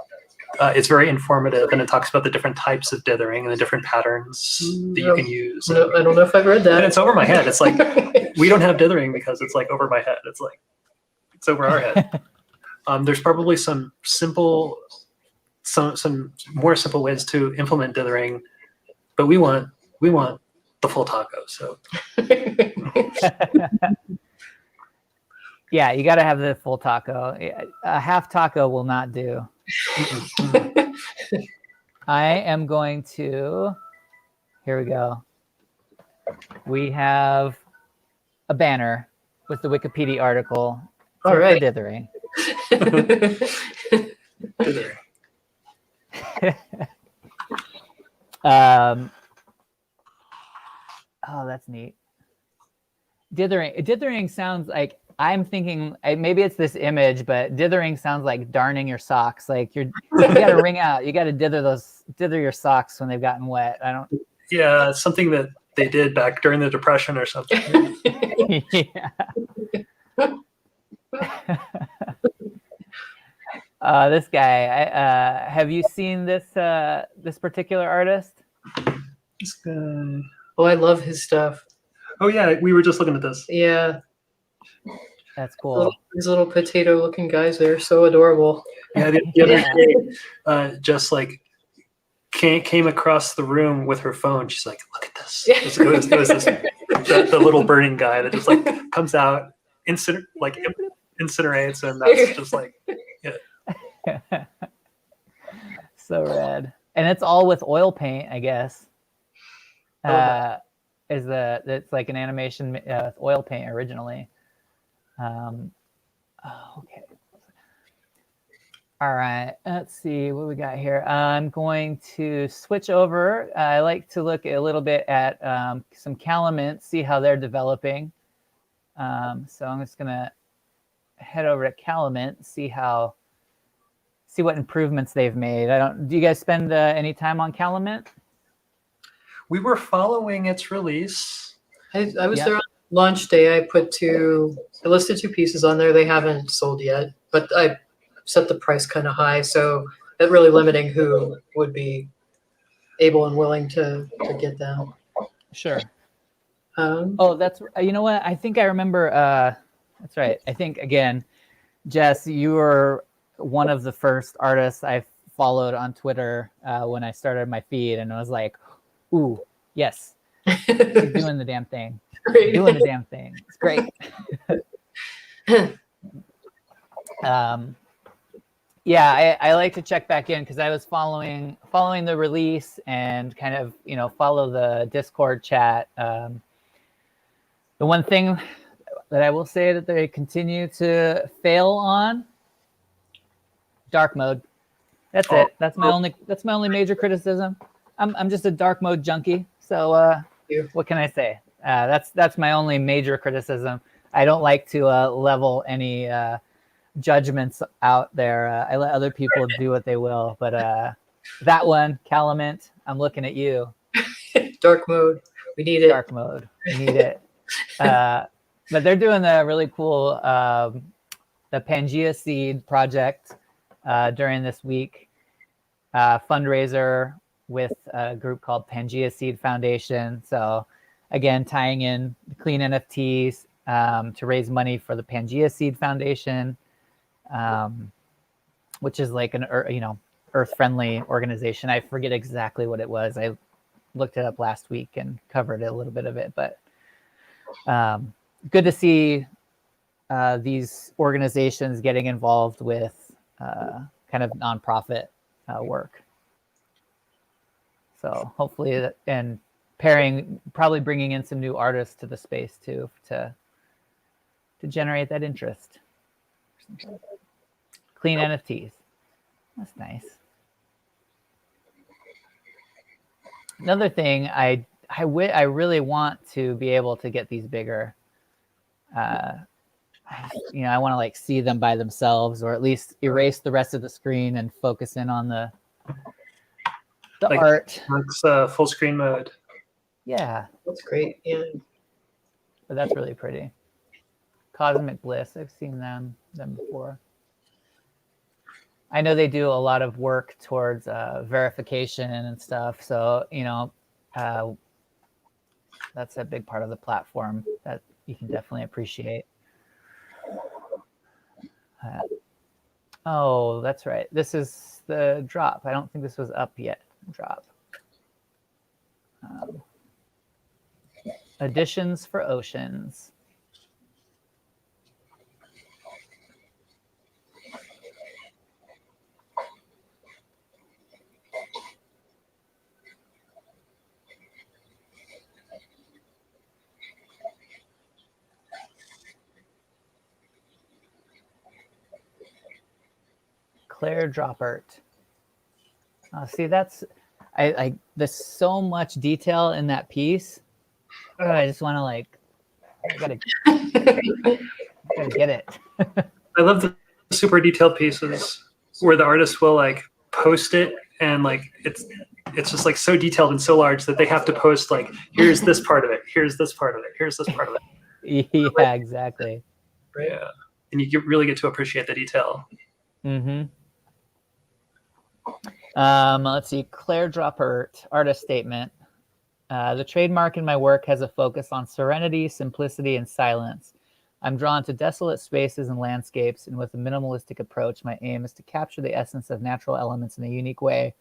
it's very informative, and it talks about the different types of dithering and the different patterns that you can use. No, I don't know if I've read that. And it's over my head. It's like, we don't have dithering because it's like over my head. It's like, it's over our head. There's probably some more simple ways to implement dithering, but we want the full taco. So yeah, you got to have the full taco. A half taco will not do. I am going to. Here we go. We have a banner with the Wikipedia article. All right. Dithering. dithering. Oh, that's neat. Dithering sounds like, I'm thinking maybe it's this image, but dithering sounds like darning your socks. Like you got to wring out, you got to dither your socks when they've gotten wet. Yeah, something that they did back during the Depression or something. Yeah. This guy. Have you seen this particular artist? This guy. Oh, I love his stuff. Oh yeah, we were just looking at this. Yeah, That's cool. these little potato-looking guys, they're so adorable. Yeah, the other day, just like came across the room with her phone. She's like, "Look at this!" It was this the little burning guy that just like comes out, incinerates, and that's just like, yeah. So rad. And it's all with oil paint, I guess. It's like an animation with oil paint originally. Okay. All right. Let's see what we got here. I'm going to switch over. I like to look a little bit at some Calumet, see how they're developing. So I'm just gonna head over to Calumet, see what improvements they've made. Do you guys spend any time on Calumet? We were following its release. I was there on launch day. I listed 2 pieces on there. They haven't sold yet, but I set the price kind of high, so that really limiting who would be able and willing to get them. Sure. That's you know what? I think I remember. That's right. I think again, Jess, you were one of the first artists I followed on Twitter when I started my feed, and I was like, "Ooh, yes, keep doing the damn thing, Great. doing the damn thing. It's great." Yeah, I like to check back in because I was following the release and kind of follow the Discord chat. The one thing that I will say that they continue to fail on, dark mode. That's it. That's my only major criticism. I'm just a dark mode junkie. So what can I say? That's my only major criticism. I don't like to level any judgments out there. I let other people do what they will. But that one, Calumet, I'm looking at you. Dark mode. We need it. Dark mode. We need it. But they're doing a really cool the Pangea Seed project during this week. Fundraiser with a group called Pangea Seed Foundation. So again, tying in the clean NFTs to raise money for the Pangea Seed Foundation, which is like an earth-friendly organization. I forget exactly what it was. I looked it up last week and covered a little bit of it, but good to see these organizations getting involved with kind of nonprofit work. So hopefully, and probably bringing in some new artists to the space too to generate that interest. Clean NFTs. That's nice. Another thing, I really want to be able to get these bigger. I want to like see them by themselves, or at least erase the rest of the screen and focus in on the like art. It's full screen mode. Yeah, That's great. Yeah. but that's really pretty. Cosmic Bliss, I've seen them before. I know they do a lot of work towards verification and stuff. So, that's a big part of the platform that you can definitely appreciate. Oh, that's right. This is the drop. I don't think this was up yet. Drop. Additions for Oceans. Claire Droppert. See, there's so much detail in that piece. I just want to I gotta get it. I love the super detailed pieces where the artist will like post it and like it's it's just like so detailed and so large that they have to post like, here's this part of it, here's this part of it, here's this part of it. Yeah, exactly. Right. Yeah, and you really get to appreciate the detail. Mm-hmm. Let's see. Claire Droppert, artist statement. The trademark in my work has a focus on serenity, simplicity, and silence. I'm drawn to desolate spaces and landscapes, and with a minimalistic approach, my aim is to capture the essence of natural elements in a unique way.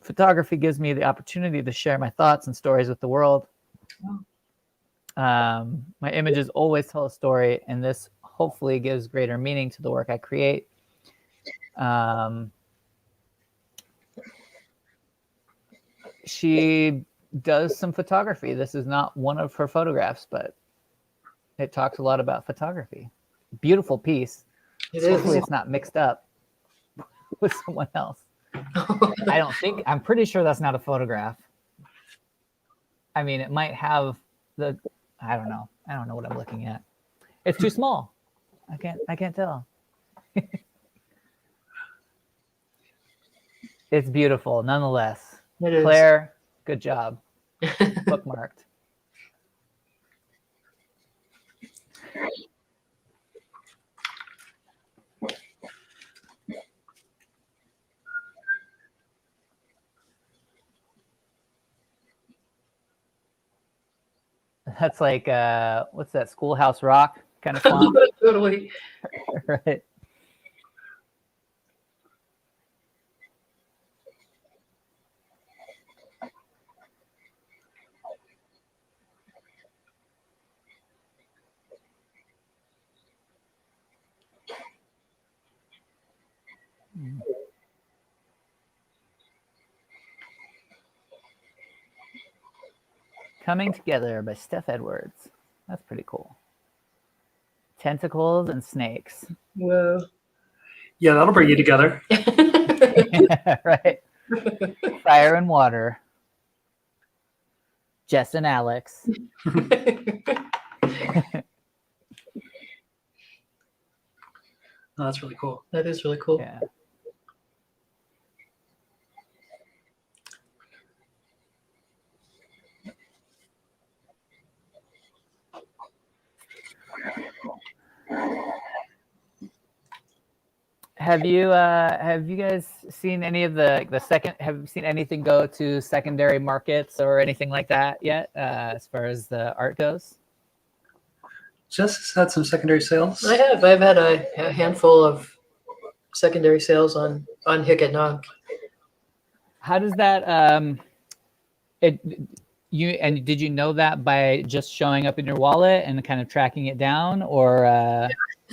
Photography gives me the opportunity to share my thoughts and stories with the world. My images always tell a story, and this hopefully gives greater meaning to the work I create. She does some photography. This is not one of her photographs, but it talks a lot about photography. Beautiful piece. Hopefully it's not mixed up with someone else. I'm pretty sure that's not a photograph. I mean, it might have I don't know what I'm looking at. It's too small. I can't tell. It's beautiful nonetheless. It is. Claire, good job. Bookmarked. That's like what's that, Schoolhouse Rock kind of font? Totally. Right. Coming Together by Steph Edwards. That's pretty cool. Tentacles and snakes. Whoa. Yeah, that'll bring you together. Right. Fire and Water. Jess and Alex. Oh, that's really cool. That is really cool. Yeah. Have you guys seen any of the second? Have you seen anything go to secondary markets or anything like that yet, as far as the art goes? Jess has had some secondary sales. I have. I've had a handful of secondary sales on Hicket Nog. How does that did you know that by just showing up in your wallet and kind of tracking it down, or I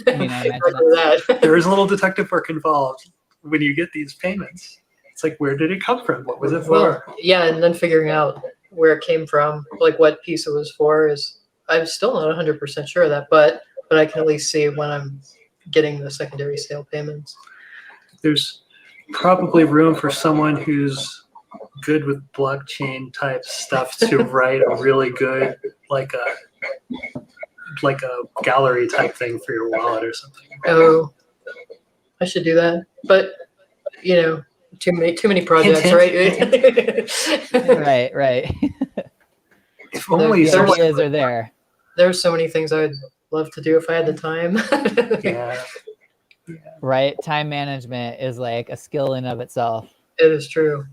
mean, I imagine that. There is a little detective work involved when you get these payments. It's like, where did it come from? What was it for? Well, yeah, and then figuring out where it came from, like what piece it was for, is I'm still not 100% sure of that, but I can at least see when I'm getting the secondary sale payments. There's probably room for someone who's good with blockchain type stuff to write a really good, like a gallery type thing for your wallet or something. Oh, I should do that, but you know, too many projects, Hint, right? right. If only The ideas are there. There's so many things I'd love to do if I had the time. Yeah. Right, time management is like a skill in of itself. It is true.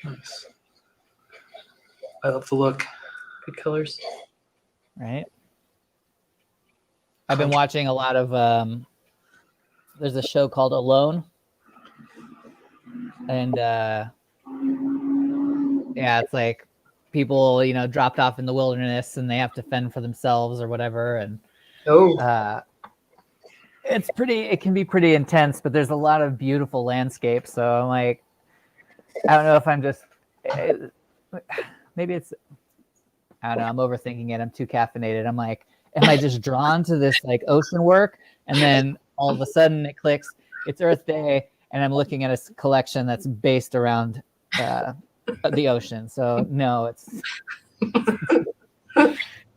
Nice. I love the look. Good colors. Right. I've been watching a lot of there's a show called Alone, and yeah, it's like people, dropped off in the wilderness and they have to fend for themselves or whatever, and it can be pretty intense, but there's a lot of beautiful landscapes. So I'm like, I don't know if I'm just maybe it's, I don't know, I'm overthinking it. I'm too caffeinated. I'm like, am I just drawn to this like ocean work? And then all of a sudden it clicks, it's Earth Day, and I'm looking at a collection that's based around the ocean. So no, it's too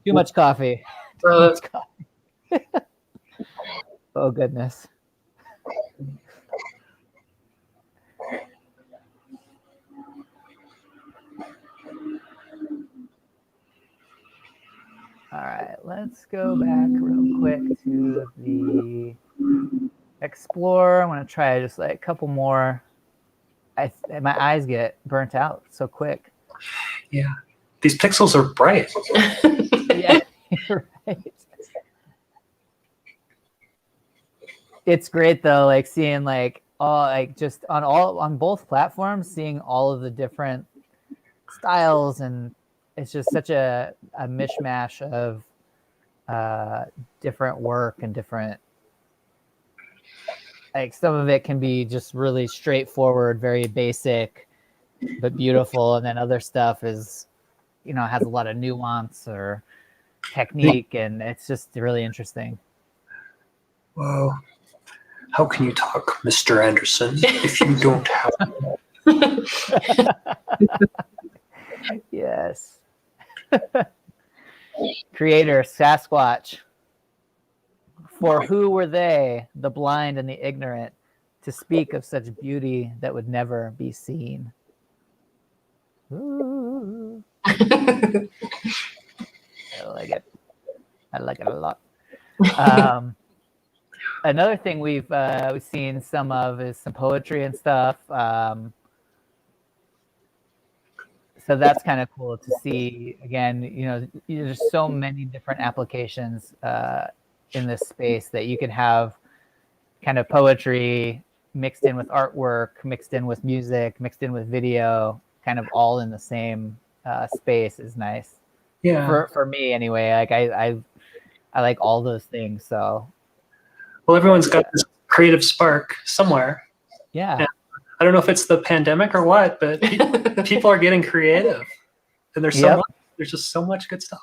much coffee. Too much coffee. Oh goodness. All right, let's go back real quick to the Explorer. I'm gonna try just like a couple more. My eyes get burnt out so quick. Yeah, these pixels are bright. Yeah, you're right. It's great though, like seeing like all like just on both platforms, seeing all of the different styles, and it's just such a mishmash of different work and different. Like some of it can be just really straightforward, very basic, but beautiful, and then other stuff is, has a lot of nuance or technique, and it's just really interesting. Whoa. How can you talk, Mr. Anderson, if you don't have... Yes. Creator, Sasquatch. For who were they, the blind and the ignorant, to speak of such beauty that would never be seen? Ooh. I like it. I like it a lot. Another thing we've seen some of is some poetry and stuff. So that's kind of cool to see. Again, there's so many different applications in this space that you can have kind of poetry mixed in with artwork, mixed in with music, mixed in with video, kind of all in the same space is nice. Yeah. For me anyway, like I like all those things. So well, everyone's got this creative spark somewhere. Yeah. And I don't know if it's the pandemic or what, but people are getting creative, and there's there's just so much good stuff.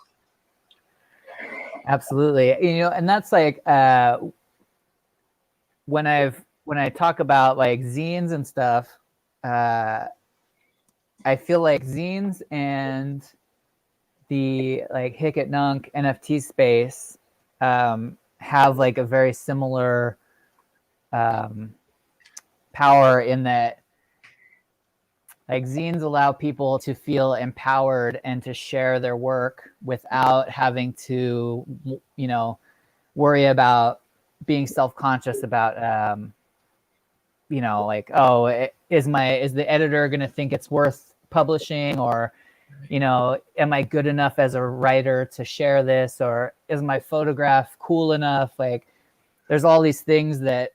Absolutely. And that's like when I talk about like zines and stuff, I feel like zines and the like Hic et Nunc NFT space have like a very similar power in that like zines allow people to feel empowered and to share their work without having to, worry about being self-conscious about, like, oh, is the editor going to think it's worth publishing, or, am I good enough as a writer to share this, or is my photograph cool enough? Like, there's all these things that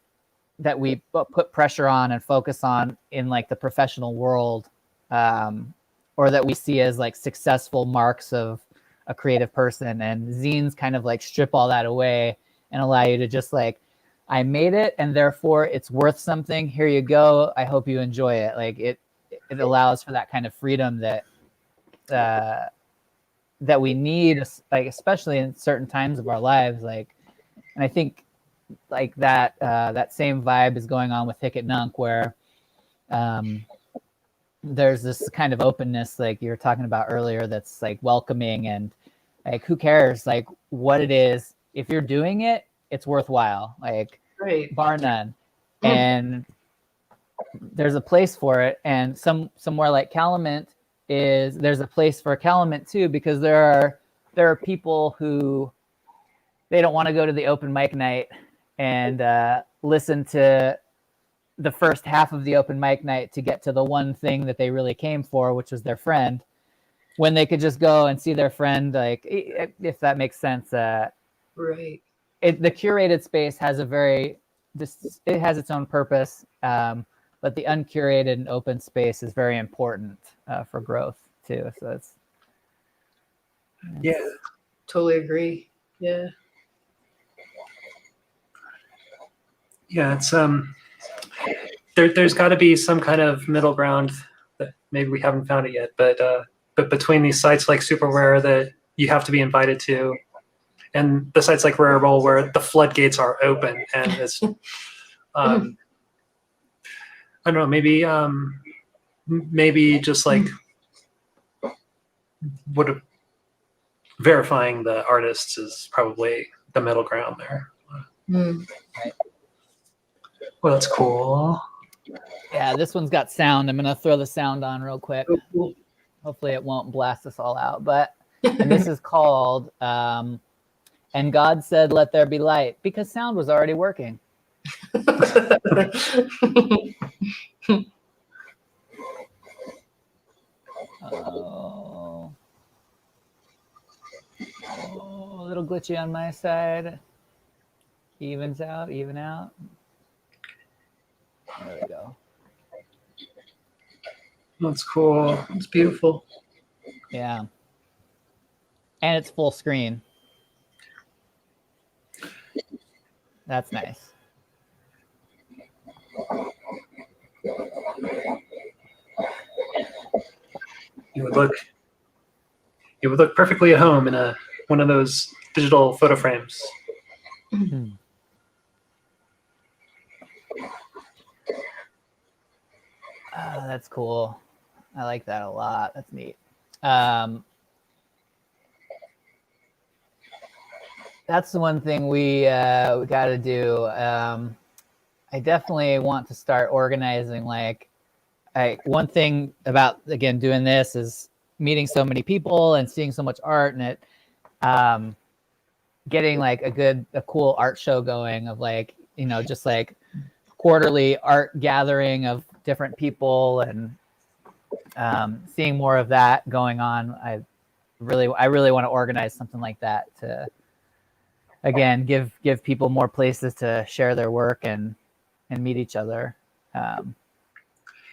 we put pressure on and focus on in like the professional world, or that we see as like successful marks of a creative person. And zines kind of like strip all that away and allow you to just like, I made it and therefore it's worth something. Here you go. I hope you enjoy it. Like it allows for that kind of freedom that we need, like especially in certain times of our lives. Like, and I think like that same vibe is going on with Hic et Nunc, where there's this kind of openness, like you were talking about earlier, that's like welcoming, and like who cares like what it is, if you're doing it, it's worthwhile, like bar none. And there's a place for it, and somewhere like Calumet there's a place for Calumet too, because there are people who they don't want to go to the open mic night and listen to the first half of the open mic night to get to the one thing that they really came for, which was their friend, when they could just go and see their friend, like, if that makes sense. Right. The curated space has it has its own purpose, but the uncurated and open space is very important for growth too. So it's totally agree. Yeah. Yeah, it's there's got to be some kind of middle ground that maybe we haven't found it yet, but between these sites like Superware that you have to be invited to, and the sites like Rarible where the floodgates are open, and it's I don't know, maybe just like verifying the artists is probably the middle ground there. Mm. Well, that's cool. Yeah, this one's got sound. I'm gonna throw the sound on real quick. Oh, cool. Hopefully it won't blast us all out. And this is called "And God Said, Let There Be Light," because sound was already working. Oh, a little glitchy on my side. Evens out, even out. There we go. That's cool. It's beautiful. Yeah. And it's full screen. That's nice. You would look perfectly at home in one of those digital photo frames. Hmm. That's cool. I like that a lot. That's neat. That's the one thing we got to do. I definitely want to start organizing. One thing about, again, doing this is meeting so many people and seeing so much art, and it getting like a cool art show going of just like quarterly art gathering of different people, and seeing more of that going on. I really want to organize something like that to, again, give people more places to share their work and meet each other.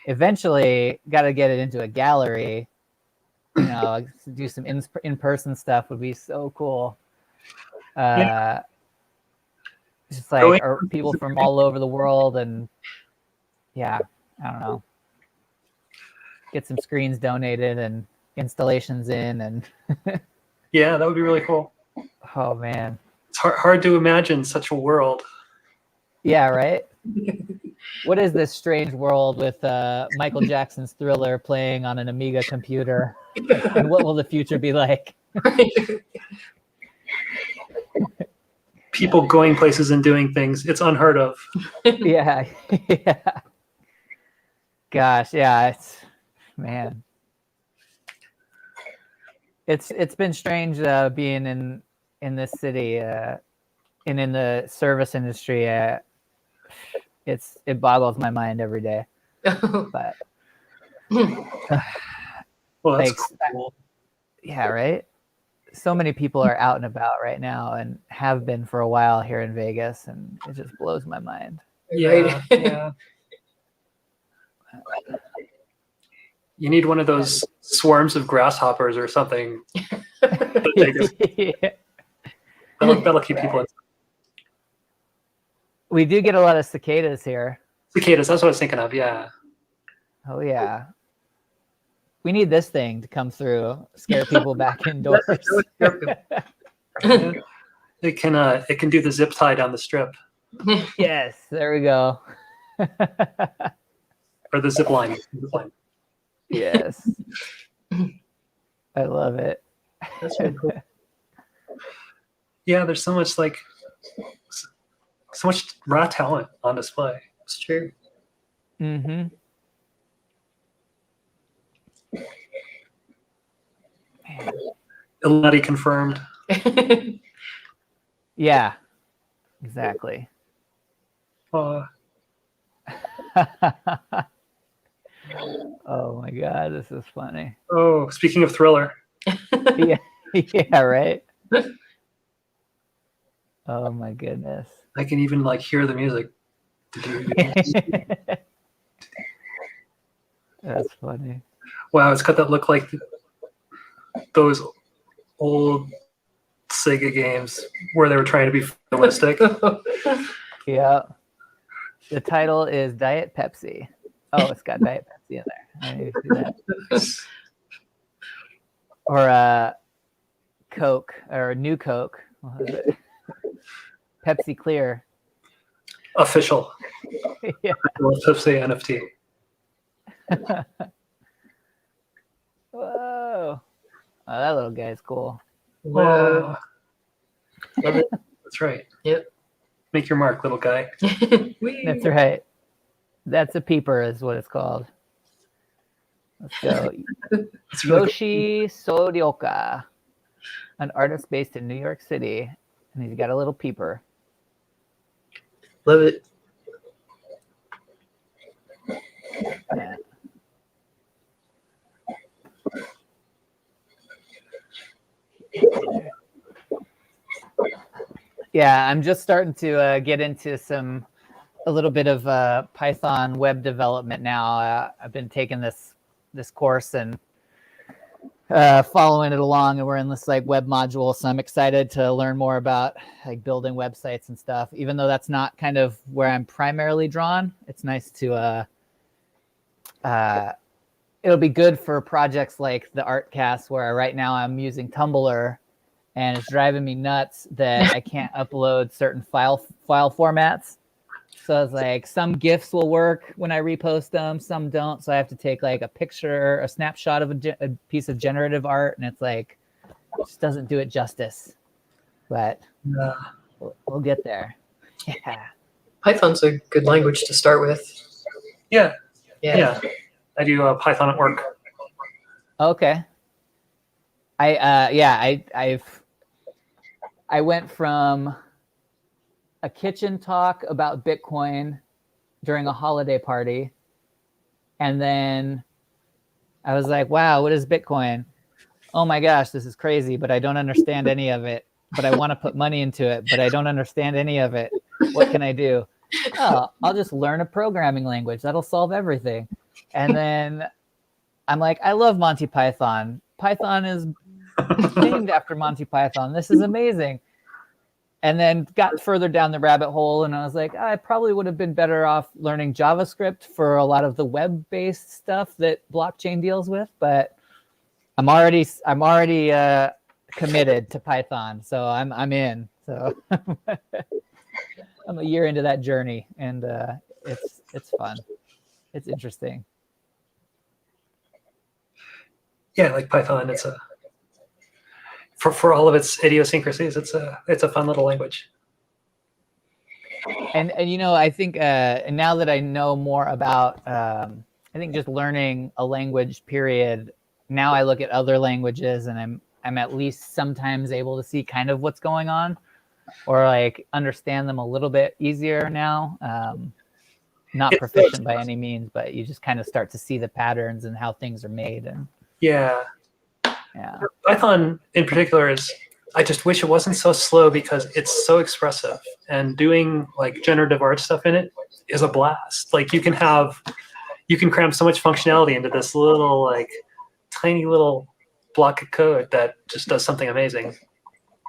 Eventually, got to get it into a gallery. Do some in-person stuff would be so cool. Just like people from all over the world, and yeah, I don't know. Get some screens donated and installations in, and Yeah, that would be really cool. oh man, it's hard to imagine such a world. Yeah, right. What is this strange world with Michael Jackson's Thriller playing on an Amiga computer? And what will the future be like? People going places and doing things. It's unheard of. Yeah. Yeah. Gosh, yeah, man. It's been strange being in this city and in the service industry. It boggles my mind every day. But Well, that's cool. Yeah, right. So many people are out and about right now, and have been for a while here in Vegas, and it just blows my mind. Yeah, yeah. You need one of those swarms of grasshoppers or something. Yeah. That'll keep people inside. We do get a lot of cicadas here. Cicadas, that's what I was thinking of, yeah. Oh yeah. We need this thing to come through, scare people back indoors. Yeah. It can do the zip tie down the strip. Yes, there we go. Or the zip line. Yes. I love it. That's really cool. Yeah, there's so much raw talent on display. It's true. Mm-hmm. Illuminati confirmed. Yeah, exactly. Uh, Oh my God, this is funny. oh, speaking of Thriller. Yeah, yeah, right. Oh my goodness. I can even hear the music. That's funny. Wow, it's got that look like those old Sega games where they were trying to be realistic. Yeah. The title is Diet Pepsi. Oh, it's got Diet Pepsi in there. I need to see that. Or Coke, or New Coke. What is it? Pepsi Clear. Official. Yeah. Pepsi NFT. Whoa. Oh, that little guy's cool. Whoa. That's right. Yep. Make your mark, little guy. That's right. That's a peeper is what it's called. Let's go. It's really cool. Yoshi Sorioka, an artist based in New York City. And he's got a little peeper. Love it. Yeah. Yeah, I'm just starting to get into a little bit of Python web development now. I've been taking this course and following it along, and we're in this like web module. So I'm excited to learn more about like building websites and stuff. Even though that's not kind of where I'm primarily drawn, it's nice to it'll be good for projects like the Artcast, where right now I'm using Tumblr, and it's driving me nuts that I can't upload certain file formats. So it's like some GIFs will work when I repost them, some don't. So I have to take like a picture, a snapshot of a piece of generative art, and it's like it just doesn't do it justice. But we'll get there. Yeah. Python's a good language to start with. Yeah. Yeah. I do Python at work. Okay. I went from a kitchen talk about Bitcoin during a holiday party, and then I was like, wow, what is Bitcoin? Oh my gosh, this is crazy, but I don't understand any of it. But I want to put money into it, but I don't understand any of it. What can I do? Oh, I'll just learn a programming language. That'll solve everything. And then I'm like, I love Monty Python. Python is named after Monty Python. This is amazing. And then got further down the rabbit hole, and I was like, I probably would have been better off learning JavaScript for a lot of the web-based stuff that blockchain deals with. But I'm already committed to Python, so I'm in. So I'm a year into that journey, and it's fun. It's interesting. Yeah, like Python, it's for all of its idiosyncrasies, it's a fun little language. And you know, I think and now that I know more about I think just learning a language period, now I look at other languages and I'm at least sometimes able to see kind of what's going on, or like understand them a little bit easier now. Not proficient by any means, but you just kind of start to see the patterns and how things are made. And yeah. Python in particular I just wish it wasn't so slow, because it's so expressive, and doing like generative art stuff in it is a blast. Like you can cram so much functionality into this little like tiny little block of code that just does something amazing.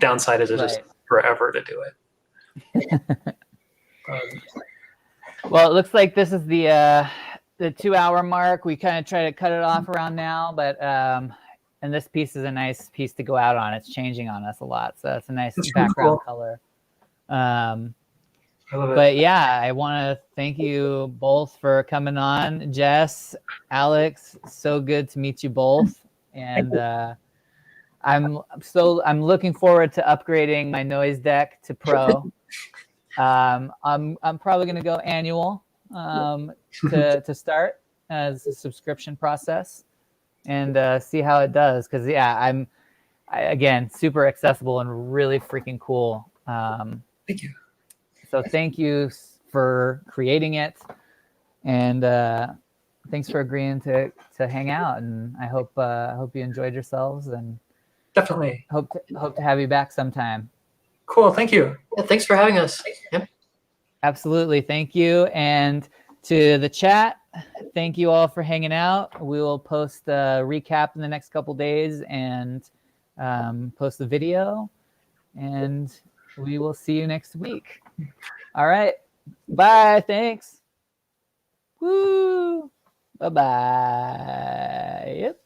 Downside is it just forever to do it. Well, it looks like this is the 2-hour mark. We kind of try to cut it off around now, but and this piece is a nice piece to go out on. It's changing on us a lot, so it's a nice background color. I love it. But yeah, I want to thank you both for coming on. Jess, Alex, so good to meet you both. And I'm looking forward to upgrading my noise deck to Pro. I'm probably going to go annual to start as a subscription process, and see how it does. Because again, super accessible and really freaking cool. Thank you. So thank you for creating it, and thanks for agreeing to hang out. And I hope you enjoyed yourselves, and definitely hope to have you back sometime. Cool. Thank you. Yeah, thanks for having us. Yep. Absolutely. Thank you. And to the chat, thank you all for hanging out. We will post a recap in the next couple days and post the video, and we will see you next week. All right. Bye. Thanks. Woo. Bye-bye. Yep.